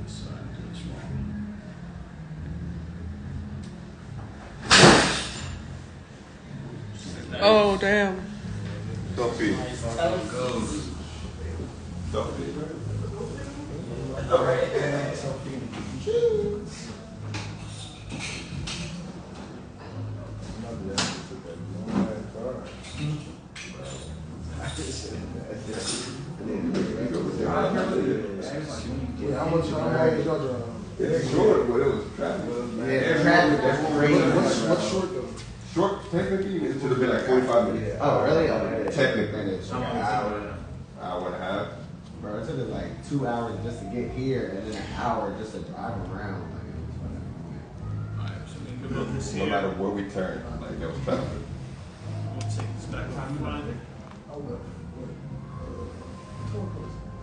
[SPEAKER 2] Sorry, I'm doing this wrong. Just like that.
[SPEAKER 9] Oh, damn.
[SPEAKER 6] Duffy. Duffy.
[SPEAKER 3] How much y'all
[SPEAKER 6] It's short, but it was traffic.
[SPEAKER 5] Yeah, traffic, that's crazy.
[SPEAKER 3] What's short though?
[SPEAKER 6] Short, technically, it should have been like 45 minutes.
[SPEAKER 5] Oh, really? Oh,
[SPEAKER 6] Technically.
[SPEAKER 5] Hour
[SPEAKER 6] Hour and a half.
[SPEAKER 5] Bro, it took us like 2 hours just to get here and then an hour just to drive around. Like, it was fucking
[SPEAKER 2] Alright, so we can build this
[SPEAKER 6] No
[SPEAKER 2] here.
[SPEAKER 6] matter where we turn, like there was traffic.
[SPEAKER 2] We'll take this back on the line.
[SPEAKER 3] I will. I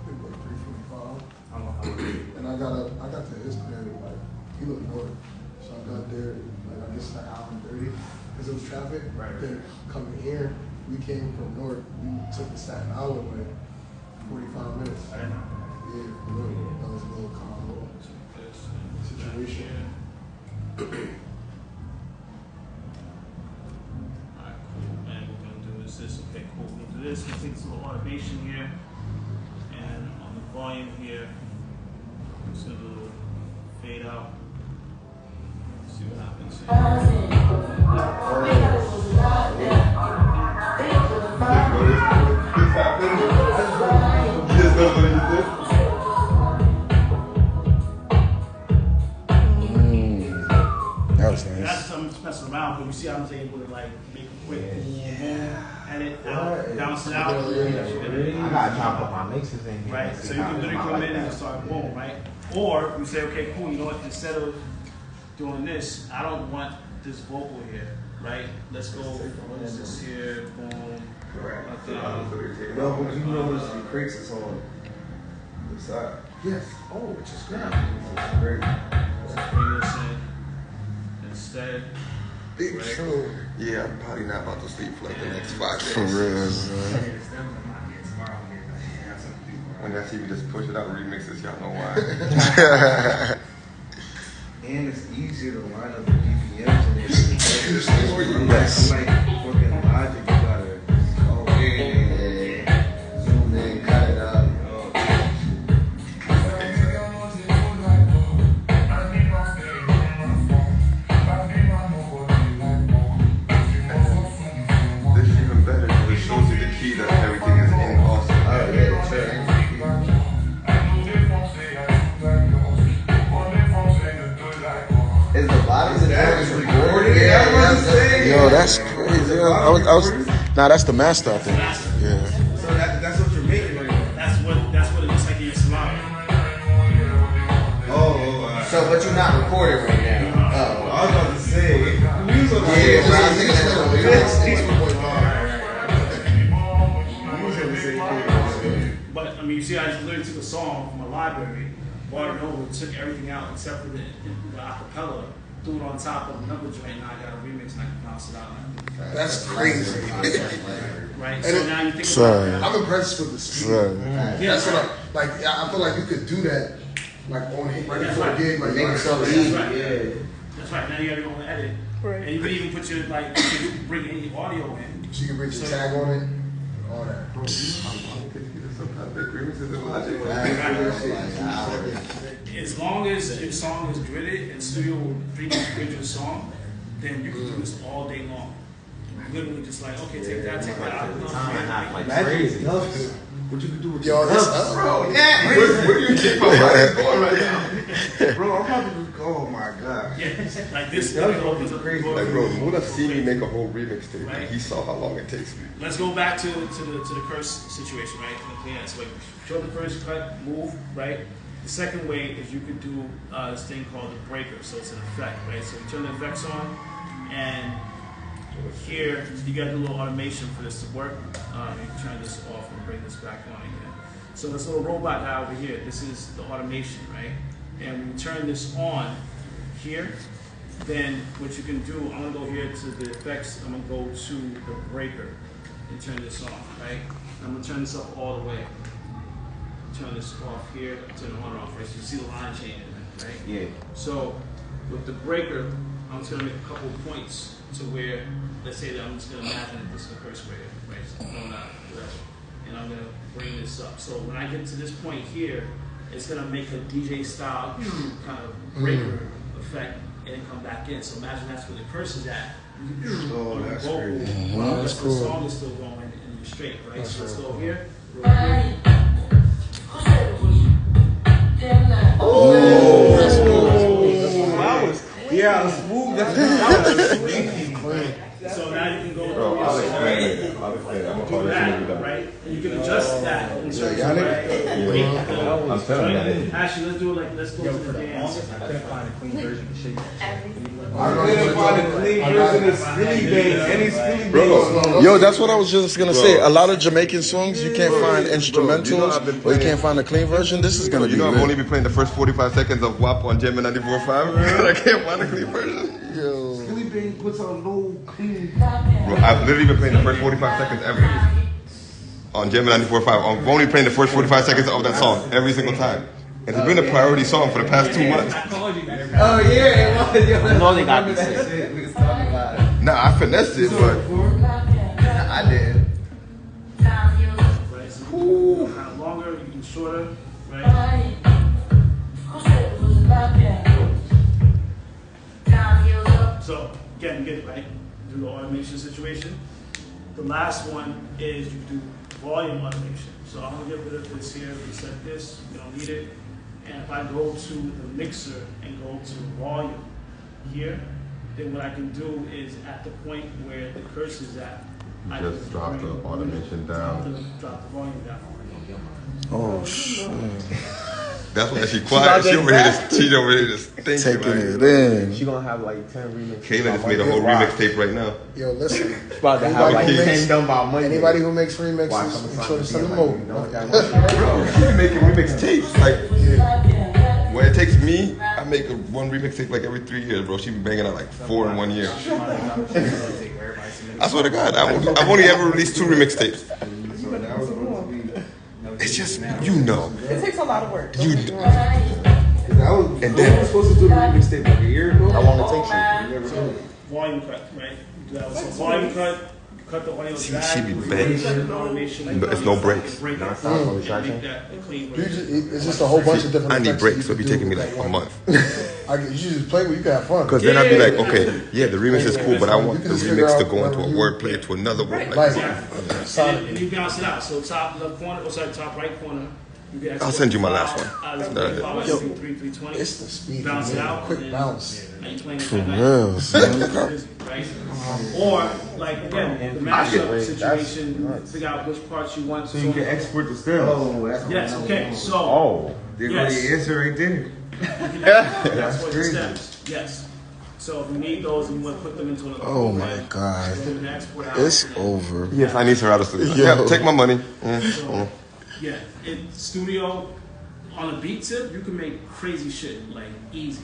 [SPEAKER 3] think like 3:45. And I got to his crib, like, he lived north. So I got there, like, I guess an hour and 30, because it was traffic.
[SPEAKER 8] Right.
[SPEAKER 3] Then coming here, we came from north, we took the Staten Island way, 45 minutes.
[SPEAKER 8] I didn't know.
[SPEAKER 3] Yeah, that was a little combo situation.
[SPEAKER 2] Alright, cool. And we're gonna do this. Okay, cool. We're gonna do this. We'll take this little automation here. And on the volume here, I'm just gonna do a little fade out. See what happens here.
[SPEAKER 6] This happened. You just know what you did.
[SPEAKER 4] That was
[SPEAKER 2] That's
[SPEAKER 4] nice.
[SPEAKER 2] something just messing around, but you see, I was able to like make a quick edit out, bounce it out.
[SPEAKER 5] I gotta chop up my mixes in here.
[SPEAKER 2] Right, so you can literally come in and just start boom, right? Or you say, okay, cool, you know what, instead of doing this, I don't want this vocal here, right? Let's go. What is this here? Boom.
[SPEAKER 3] Right.
[SPEAKER 9] No, but you notice the crates is on the side.
[SPEAKER 3] Yes. Oh, which is great.
[SPEAKER 9] It's great.
[SPEAKER 2] Let's bring this in instead.
[SPEAKER 3] Big
[SPEAKER 2] Right.
[SPEAKER 3] show. Yeah, I'm probably not about to sleep for like the next 5 days.
[SPEAKER 4] For real, man.
[SPEAKER 6] When that TV just push it out remixes, y'all know why.
[SPEAKER 3] And it's easier to line up the BPMs and everything.
[SPEAKER 4] Yes.
[SPEAKER 3] Like fucking Logic, you gotta zoom in, cut it out.
[SPEAKER 6] This is even better because it shows you the key that everything is in also.
[SPEAKER 9] Is the bottom of the track recorded?
[SPEAKER 4] Yo, that's crazy. Yo, I was. Nah, that's the master, I think. Yeah.
[SPEAKER 3] So that's what you're making right now.
[SPEAKER 2] That's what it looks like in your Serato.
[SPEAKER 9] So, but you're not recording right now.
[SPEAKER 3] I was about to say, we was on the
[SPEAKER 9] Yeah, but I'm thinking that's what we're
[SPEAKER 2] But I mean, you see, I just literally took a song from a library, brought it over, took everything out except for the acapella, threw it on top of another joint. Now I got a remix and I can bounce it out.
[SPEAKER 10] That's crazy.
[SPEAKER 2] Right. So now you think
[SPEAKER 4] Sorry.
[SPEAKER 2] about that.
[SPEAKER 10] I'm impressed with the speed.
[SPEAKER 4] Right.
[SPEAKER 2] Yeah,
[SPEAKER 10] That's what I feel like you could do that, like on hit right before a gig, like
[SPEAKER 9] Make it so
[SPEAKER 2] That's
[SPEAKER 9] easy.
[SPEAKER 2] right.
[SPEAKER 9] Yeah.
[SPEAKER 2] That's right. Now you got your own edit, and you can even put your you can bring any audio in.
[SPEAKER 10] so you can bring your tag on it, all that.
[SPEAKER 6] Sometimes big remixes in Logic.
[SPEAKER 2] As long as your song is gridded and studio will grid your song, then you can do this all day long. Literally just like, okay, take that out.
[SPEAKER 5] Like crazy.
[SPEAKER 3] What you can do with
[SPEAKER 10] Yo, this
[SPEAKER 3] bro?
[SPEAKER 6] Where do you think my mind is going right now?
[SPEAKER 3] Bro, I'm about to. Oh my god.
[SPEAKER 2] Yeah, like this.
[SPEAKER 3] Crazy.
[SPEAKER 6] Like, bro, Muda seen me make a whole remix tape,
[SPEAKER 2] Right.
[SPEAKER 6] and he saw how long it takes me.
[SPEAKER 2] Let's go back to the curse situation, right? Yeah, so like, show the first cut, move, right? The second way is you could do this thing called the breaker, so it's an effect, right? So you turn the effects on, and here you got to do a little automation for this to work. You can turn this off and bring this back on again. So this little robot guy over here, this is the automation, right? And when you turn this on here, then what you can do, I'm gonna go here to the effects, I'm gonna go to the breaker and turn this on, right? I'm gonna turn this up all the way. Turn this off here, turn it on or off, right? So you see the line changing, right?
[SPEAKER 5] Yeah.
[SPEAKER 2] So with the breaker, I'm just gonna make a couple of points to where, let's say that I'm just gonna imagine that this is the first breaker, right? So I'm going out direction, and I'm gonna bring this up. So when I get to this point here, it's gonna make a DJ style kind of breaker effect and then come back in. So imagine that's where the curse is at.
[SPEAKER 3] Oh, that's
[SPEAKER 2] vocal,
[SPEAKER 3] crazy.
[SPEAKER 2] while
[SPEAKER 4] That's
[SPEAKER 2] the
[SPEAKER 4] cool.
[SPEAKER 2] song is still going and you're straight, right? So let's go here. Real quick.
[SPEAKER 3] Yeah, smooth.
[SPEAKER 2] So now you can go
[SPEAKER 6] Bro, I'll explain it. I'll explain it. I'm gonna call
[SPEAKER 2] do
[SPEAKER 6] you as soon as we're
[SPEAKER 2] that,
[SPEAKER 6] done.
[SPEAKER 2] right? And you can adjust that in terms of
[SPEAKER 3] y'all
[SPEAKER 2] right.
[SPEAKER 6] I'm telling you.
[SPEAKER 2] Actually, let's do it like let's go to the dance.
[SPEAKER 8] I couldn't find a clean version to shake.
[SPEAKER 3] I couldn't find a clean version of Spilly Bass. Any Spilly
[SPEAKER 6] Bro,
[SPEAKER 3] Bass.
[SPEAKER 4] Yo, that's what I was just gonna say. A lot of Jamaican songs you can't find instrumentals,
[SPEAKER 6] I've been
[SPEAKER 4] or you
[SPEAKER 6] playing-
[SPEAKER 4] can't find a clean version. This is gonna be
[SPEAKER 6] You know I've only
[SPEAKER 4] lit.
[SPEAKER 6] been playing the first 45 seconds of WAP on Gemini 94.5. I can't find a clean version.
[SPEAKER 4] Yo.
[SPEAKER 3] Spilly Bass puts on no clean.
[SPEAKER 6] Bro, I've literally been playing the first 45 seconds ever on Gemini 94.5. I'm only playing the first 45 seconds of that song every single time. And it's been a priority song for the past 2 months.
[SPEAKER 9] Oh yeah, it was. Yo,
[SPEAKER 5] I know they got me
[SPEAKER 9] that's
[SPEAKER 5] sick.
[SPEAKER 9] it. We was talking about it.
[SPEAKER 6] Nah, I finessed it, but
[SPEAKER 9] I did.
[SPEAKER 2] Right, so kind of longer, you can shorter, right? So again, get it right. Do the automation situation. The last one is you do volume automation. So I'm gonna get rid of this here, reset this, you don't need it. And if I go to the mixer and go to volume here, then what I can do is at the point where the cursor is at, I
[SPEAKER 6] just
[SPEAKER 2] can
[SPEAKER 6] drop the automation down.
[SPEAKER 2] Drop the volume down.
[SPEAKER 4] Oh shit.
[SPEAKER 6] That's why she quiet. She over here just thinking.
[SPEAKER 4] Taking
[SPEAKER 6] like,
[SPEAKER 4] it in.
[SPEAKER 5] She gonna have like 10 remixes.
[SPEAKER 6] Kayla just made a whole remix tape right now.
[SPEAKER 10] Yo, listen.
[SPEAKER 5] She's about to have like 10 done by Monday.
[SPEAKER 10] Anybody who makes remixes, make sure to send them over.
[SPEAKER 6] Bro, she be making remix tapes. Like, when it takes me, I make one remix tape like every 3 years, bro. She be banging out like 4 in 1 year. I swear to God, I've only ever released 2 remix tapes. It's just, you know.
[SPEAKER 11] It takes a lot of work.
[SPEAKER 6] You
[SPEAKER 9] And then I was supposed to do the remix tape like a year ago.
[SPEAKER 5] How long it takes you?
[SPEAKER 2] So, volume cut, right? You do that. So volume cut, you cut the audio drag.
[SPEAKER 6] She be banging. It's no breaks.
[SPEAKER 10] It's just a whole bunch of different.
[SPEAKER 6] I need
[SPEAKER 10] effects
[SPEAKER 6] breaks,
[SPEAKER 10] you
[SPEAKER 6] so it be
[SPEAKER 10] can
[SPEAKER 6] taking
[SPEAKER 10] do
[SPEAKER 6] me
[SPEAKER 10] with
[SPEAKER 6] like a
[SPEAKER 10] that
[SPEAKER 6] month.
[SPEAKER 10] You should just play where you can have fun.
[SPEAKER 6] Because then I'd be like, okay, yeah, the remix is cool, but I want
[SPEAKER 10] You
[SPEAKER 6] the
[SPEAKER 10] can just figure
[SPEAKER 6] remix to
[SPEAKER 10] out
[SPEAKER 6] go into a
[SPEAKER 10] whatever
[SPEAKER 6] wordplay to another word.
[SPEAKER 10] Like,
[SPEAKER 2] And you bounce it out. So top left corner, top right corner.
[SPEAKER 6] I'll send you my last one.
[SPEAKER 10] Yo, it's the speed.
[SPEAKER 2] Bounce it out.
[SPEAKER 10] Quick bounce.
[SPEAKER 4] For real, son.
[SPEAKER 2] Right? Or, like, again, the mashup situation, figure out which parts you want.
[SPEAKER 3] So you can export the stems.
[SPEAKER 9] Oh, that's
[SPEAKER 2] Yes, okay, so.
[SPEAKER 5] Oh.
[SPEAKER 3] There go your answer right there.
[SPEAKER 2] That's what the steps. Yes. So if you need those and you want to put them into another
[SPEAKER 4] Oh
[SPEAKER 2] program,
[SPEAKER 4] my God.
[SPEAKER 2] you can export out.
[SPEAKER 4] It's over.
[SPEAKER 6] Yes, I need Serato Studio.
[SPEAKER 4] Yo.
[SPEAKER 6] Yeah, take my money.
[SPEAKER 2] So, yeah, in studio, on a beat tip, you can make crazy shit, like, easy.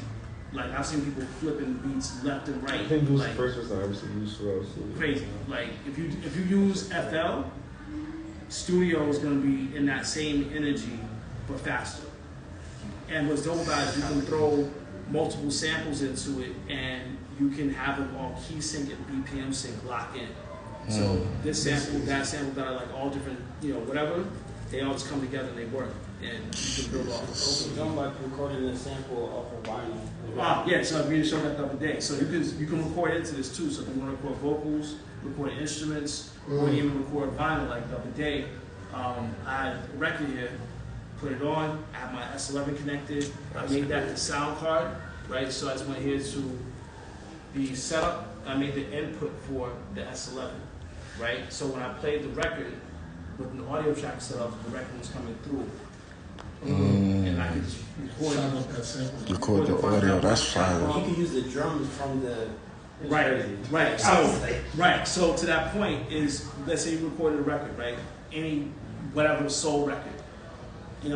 [SPEAKER 2] Like, I've seen people flipping beats left and right.
[SPEAKER 9] I think this was
[SPEAKER 2] like,
[SPEAKER 9] the first person I ever used Serato Studio.
[SPEAKER 2] crazy. Like, if you use FL, studio is going to be in that same energy, but faster. And what's dope about it is you can throw multiple samples into it, and you can have them all key sync and BPM sync lock in. So this sample, that are like all different, whatever, they all just come together and they work, and you can build off.
[SPEAKER 12] Also, done like recording a sample off of vinyl.
[SPEAKER 2] Yeah, so we showed that the other day. So you can record into this too. So if you want to record vocals, record instruments, or even record vinyl. Like the other day, I had a record here, put it on, I have my S11 connected, I made that the sound card, right? So I just went here to the setup, I made the input for the S11, right? So when I played the record with an audio track set up, the record was coming through. And I could just
[SPEAKER 4] Record the audio, that's fire.
[SPEAKER 12] You can use the drums from the.
[SPEAKER 2] Right. So to that point is, let's say you recorded a record, right? Any whatever soul record. You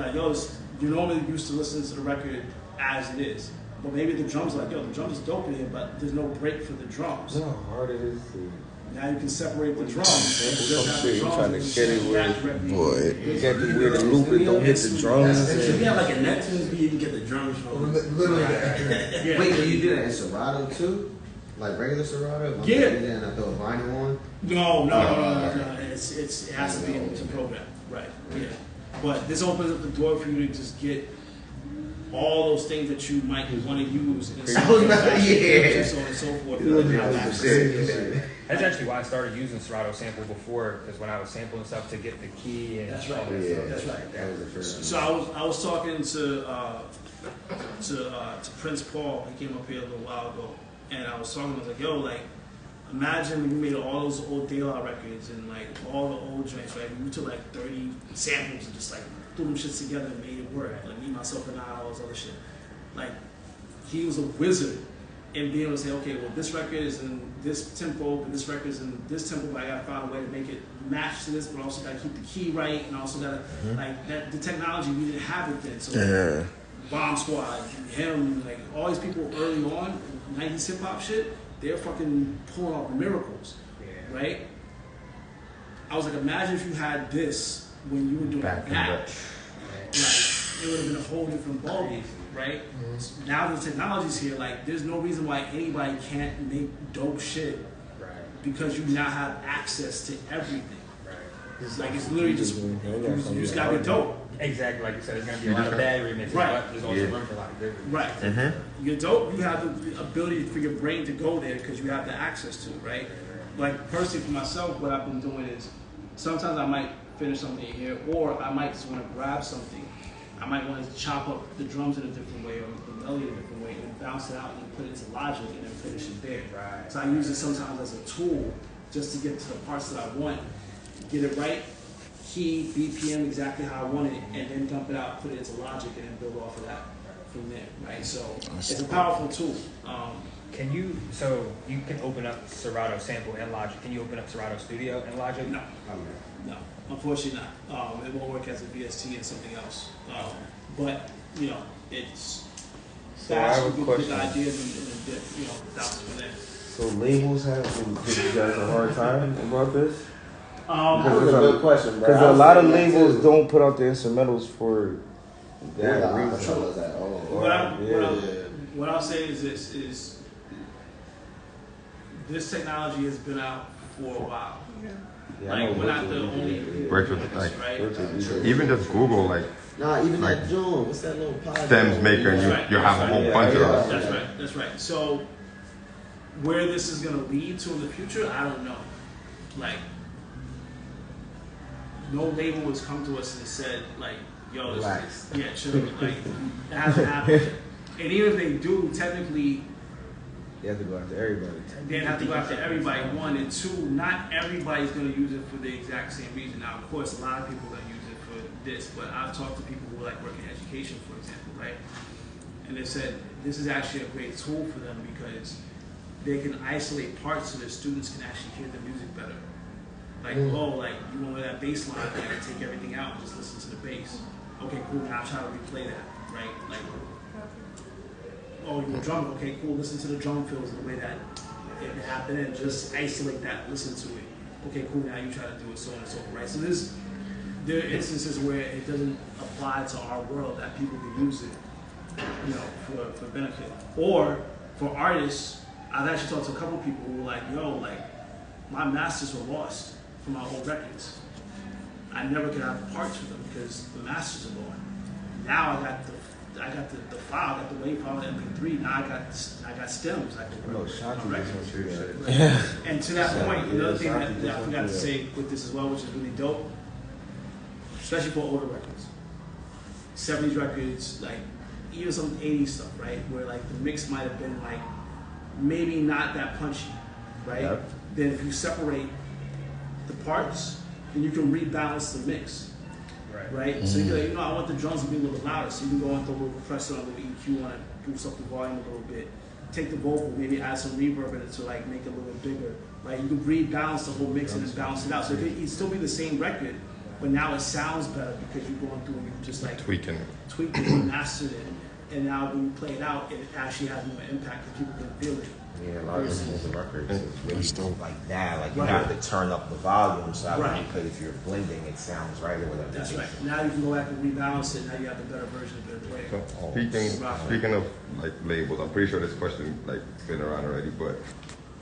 [SPEAKER 2] normally used to listen to the record as it is. But maybe the drums are like, the drums is dope in here, but there's no break for the drums.
[SPEAKER 9] You know how hard it is to.
[SPEAKER 2] Now you can separate the drums.
[SPEAKER 9] You trying to get it where,
[SPEAKER 4] Boy.
[SPEAKER 9] you got to where the loop and don't hit the drums.
[SPEAKER 12] If you have like a Neptune's beat, you can get the drums from.
[SPEAKER 10] Literally.
[SPEAKER 13] Wait, do you do that in Serato too? Like regular Serato?
[SPEAKER 2] Yeah.
[SPEAKER 13] And I throw a vinyl on?
[SPEAKER 2] No. It has to be in the program. Right. Yeah. But this opens up the door for you to just get all those things that you might want to use and so on and so forth.
[SPEAKER 8] That's actually why I started using Serato sample before, because when I was sampling stuff to get the key and
[SPEAKER 2] that's right.
[SPEAKER 8] all that stuff.
[SPEAKER 2] That's right.
[SPEAKER 13] That was the first.
[SPEAKER 2] So I was talking to Prince Paul. He came up here a little while ago, and I was talking. I was like, like, imagine you made all those old De La records and like all the old joints, right? You took like 30 samples and just like threw them shits together and made it work. Like Me, Myself, and I, all this other shit. Like, he was a wizard in being able to say, okay, well, this record is in this tempo, but this record is in this tempo, but I gotta find a way to make it match to this, but also gotta keep the key right, and also gotta, like, that the technology, we didn't have it then. So, Bomb Squad, him, like, all these people early on, 90s hip hop shit, they're fucking pulling off miracles, right? I was like, imagine if you had this when you were doing that. Like, it would have been a whole different ballgame, right? Now the technology's here, like, there's no reason why anybody can't make dope shit, because you now have access to everything. It's like, it's literally just, you just gotta be dope.
[SPEAKER 8] Exactly, like you said, there's gonna be a lot of bad remixes, but there's also room for a lot of good.
[SPEAKER 2] Right. You're dope, you have the ability for your brain to go there because you have the access to it, right? Like, personally for myself, what I've been doing is, sometimes I might finish something here, or I might just want to grab something. I might want to chop up the drums in a different way, or the melody in a different way, and bounce it out and put it into Logic and then finish it there. So I use it sometimes as a tool just to get to the parts that I want, get it right, key, BPM exactly how I want it, and then dump it out, put it into Logic, and then build off of that from there, right? So it's a powerful tool.
[SPEAKER 8] Can you, so you can open up Serato Sample and Logic. Can you open up Serato Studio and Logic?
[SPEAKER 2] No. No, unfortunately not. It won't work as a VST and something else. But, you know, it's
[SPEAKER 9] So I have a
[SPEAKER 2] good
[SPEAKER 9] question.
[SPEAKER 2] ideas and you know, adopts from there.
[SPEAKER 9] So labels have been giving you guys a hard time about this?
[SPEAKER 13] That was a good question, bro.
[SPEAKER 9] Because a lot of labels don't put out the instrumentals for
[SPEAKER 13] Yeah,
[SPEAKER 9] that
[SPEAKER 13] the
[SPEAKER 9] reason.
[SPEAKER 13] controllers at all.
[SPEAKER 2] What I'll say is this, is this technology has been out for a while.
[SPEAKER 9] Yeah, I
[SPEAKER 2] Like,
[SPEAKER 9] know
[SPEAKER 2] we're not the
[SPEAKER 9] virtual
[SPEAKER 2] only
[SPEAKER 9] DJ,
[SPEAKER 6] Virtual,
[SPEAKER 2] ones,
[SPEAKER 6] like,
[SPEAKER 2] right?
[SPEAKER 6] even just Google, like,
[SPEAKER 13] Nah, even
[SPEAKER 6] like
[SPEAKER 13] that Joan, what's that little podcast?
[SPEAKER 6] stems maker, and you have a whole bunch of them.
[SPEAKER 2] That's right, that's right. So, where this is going to lead to in the future, I don't know. Like, no label has come to us and said, like, yo,
[SPEAKER 13] Relax.
[SPEAKER 2] yeah, chill. Like, it hasn't happened. And even if they do, technically,
[SPEAKER 9] You have to go after everybody.
[SPEAKER 2] they have to go after everybody, one. And two, not everybody's going to use it for the exact same reason. Now, of course, a lot of people are going to use it for this, but I've talked to people who like work in education, for example, right? And they said this is actually a great tool for them because they can isolate parts so their students can actually hear the music better. Like, oh, like, you want that bass line, like, take everything out and just listen to the bass. Okay, cool, now try to replay that, right? Like, oh, you want drum, okay, cool, listen to the drum fills the way that it happened and just isolate that, listen to it. Okay, cool, now you try to do it so on and so forth, right? So there are instances where it doesn't apply to our world that people can use it, you know, for benefit. Or for artists, I've actually talked to a couple people who were like, yo, like, my masters were lost from my old records. I never could have parts for them because the masters are gone. Now I got the file, I got the WAV file, the MP3. Now I got stems. I can
[SPEAKER 9] No,
[SPEAKER 2] work
[SPEAKER 9] Shanti
[SPEAKER 2] on
[SPEAKER 9] just
[SPEAKER 2] records.
[SPEAKER 9] went through that.
[SPEAKER 2] And to that point, another thing
[SPEAKER 9] Shanti
[SPEAKER 2] that I
[SPEAKER 9] just
[SPEAKER 2] forgot
[SPEAKER 9] went
[SPEAKER 2] to
[SPEAKER 9] through
[SPEAKER 2] say with this as well, which is really dope, especially for older records, 70s records, like even some 80s stuff, right? Where like the mix might have been like maybe not that punchy, right?
[SPEAKER 9] Yep.
[SPEAKER 2] Then if you separate the parts, then you can rebalance the mix. Right? So you can, like, you know, I want the drums to be a little louder, so you can go into a little compressor, a little EQ, want to boost up the volume a little bit. Take the vocal, maybe add some reverb in it to like make it a little bigger, right? You can rebalance the whole mix and then balance it out. So it can still be the same record, but now it sounds better because you're going through and you're just like
[SPEAKER 6] Tweaking.
[SPEAKER 2] tweaked it and mastered it. And now when you play it out, it actually has more impact because people can feel it.
[SPEAKER 5] Yeah, a lot of the records is really
[SPEAKER 4] dope.
[SPEAKER 5] like that. Like you
[SPEAKER 2] Right.
[SPEAKER 5] have to turn up the volume so that when
[SPEAKER 2] Right.
[SPEAKER 5] you play, if you're blending, it sounds right or whatever.
[SPEAKER 2] That's right. Now you can go back and rebalance it. Now you have a better version of it. Play.
[SPEAKER 6] So speaking of like labels, I'm pretty sure this question like been around already, but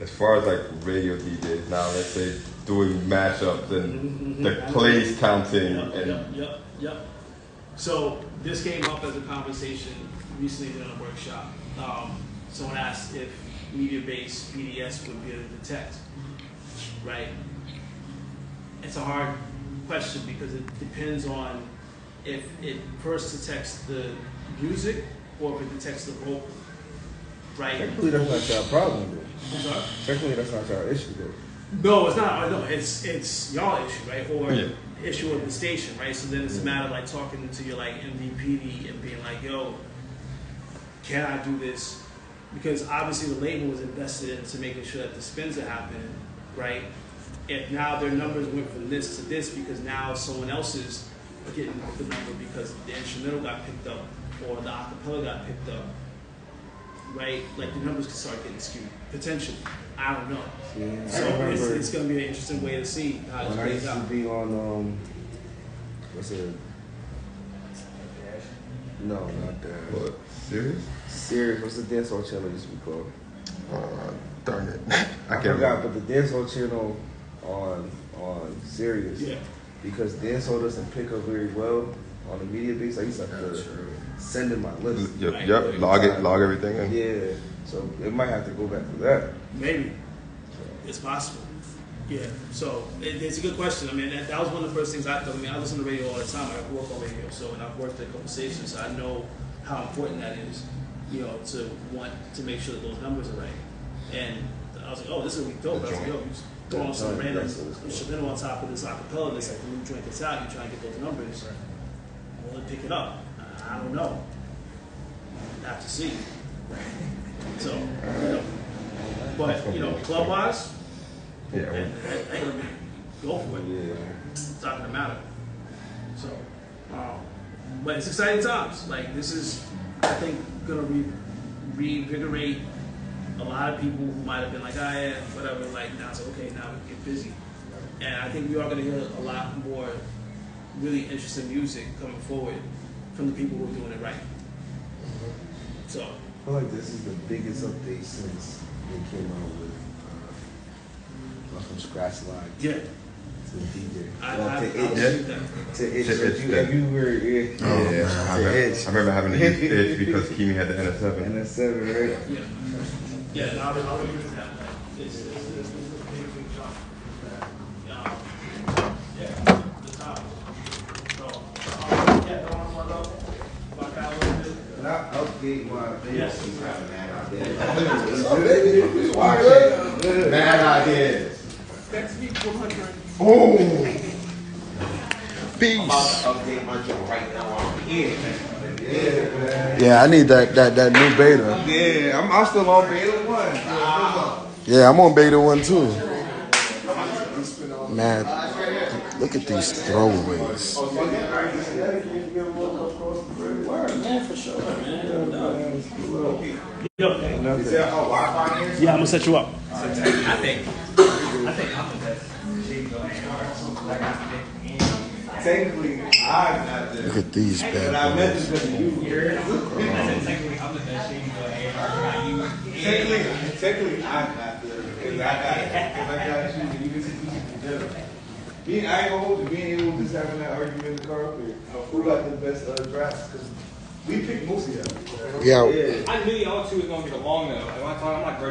[SPEAKER 6] as far as like radio DJs now, let's say doing mashups and the plays counting and
[SPEAKER 2] Yep. So this came up as a conversation recently during a workshop. Someone asked if media-based PDS would be able to detect, right? It's a hard question because it depends on if it first detects the music or if it detects the vocal, right?
[SPEAKER 9] Technically, that's not your problem, though.
[SPEAKER 2] I'm sorry?
[SPEAKER 9] Technically, that's not your issue, though.
[SPEAKER 2] No, it's not. No, it's y'all issue, right? Or
[SPEAKER 6] Yeah.
[SPEAKER 2] issue of the station, right? So then it's a matter of like talking to your like MVPD and being like, yo, can I do this? Because obviously the label was invested into making sure that the spins are happening, right? If now their numbers went from this to this because now someone else is getting the number because the instrumental got picked up or the acapella got picked up, right? Like the numbers could start getting skewed, potentially. I don't know.
[SPEAKER 9] Yeah,
[SPEAKER 2] So
[SPEAKER 9] I remember
[SPEAKER 2] it's going to be an interesting way to see how
[SPEAKER 9] when
[SPEAKER 2] this
[SPEAKER 9] I
[SPEAKER 2] plays
[SPEAKER 9] used to
[SPEAKER 2] out.
[SPEAKER 9] be on, what's it? No, not that.
[SPEAKER 6] what? Serious?
[SPEAKER 9] Serious. What's the dancehall channel used to be called?
[SPEAKER 6] Darn it.
[SPEAKER 9] I
[SPEAKER 6] can't
[SPEAKER 9] forgot,
[SPEAKER 6] remember.
[SPEAKER 9] but the dancehall channel on Sirius,
[SPEAKER 2] Yeah.
[SPEAKER 9] because dancehall doesn't pick up very well on the media base. I used to have to send in my list.
[SPEAKER 6] Yep, log everything in.
[SPEAKER 9] Yeah, so it might have to go back to that.
[SPEAKER 2] Maybe. It's possible. Yeah. So it's a good question. I mean, that was one of the first things I thought. I mean, I listen to radio all the time. I work on radio, so and I've worked at a couple stations, so I know how important that is. You know, to want to make sure that those numbers are right. And I was like, oh, this is gonna be dope. I was like, yo, throwing some random instrumental on top of this acapella, and it's like when you joint this out, you try and get those numbers. Will it pick it up? I don't know. Have to see. So, but club wise, go for it. It's not gonna matter. So, but it's exciting times. Like this is, I think, gonna reinvigorate a lot of people who might have been like, yeah, whatever. Like now it's okay. Now we can get busy, and I think we are gonna hear a lot more really interesting music coming forward from the people who are doing it right. So
[SPEAKER 9] I feel like this is the biggest update since they came out with from Scratch Line.
[SPEAKER 2] Yeah.
[SPEAKER 9] To the DJ.
[SPEAKER 2] I that.
[SPEAKER 9] To itch. You were
[SPEAKER 6] I remember having to use itch because Kimi had the NS7.
[SPEAKER 9] NS7, right?
[SPEAKER 2] Yeah. Yeah, I'll agree with that. It's a big jump. Yeah, the top. So, don't want to fuck out a little bit.
[SPEAKER 3] Update my
[SPEAKER 2] Yes.
[SPEAKER 13] Mad ideas.
[SPEAKER 2] That's me 400.
[SPEAKER 4] Oh,
[SPEAKER 13] I'm
[SPEAKER 4] peace.
[SPEAKER 13] about to update my joint right now. I'm here.
[SPEAKER 4] Yeah, I need that new beta.
[SPEAKER 3] Yeah, I'm still on beta 1.
[SPEAKER 4] Yeah, I'm on beta 1 too. Man, look at these throwaways.
[SPEAKER 2] Man, for sure, man. Yo,
[SPEAKER 3] Is there Wi-Fi here?
[SPEAKER 2] yeah, I'm gonna set you up.
[SPEAKER 8] I think I'm the best. Shadyville
[SPEAKER 3] Technically, I'm not there.
[SPEAKER 4] Look at these
[SPEAKER 3] But I
[SPEAKER 4] bad
[SPEAKER 3] meant
[SPEAKER 4] boys.
[SPEAKER 3] to say you.
[SPEAKER 8] I said technically I'm the best Shadyville A&R, not you.
[SPEAKER 3] Technically, I'm not there. Because I got you, and you can see together. I ain't gonna hold you. Me and you were just having that argument in the car up here. Who got the best drafts? Because we picked most of them.
[SPEAKER 4] Yeah.
[SPEAKER 8] I knew y'all two was gonna get along though. Like, when I talk, I'm like, bro,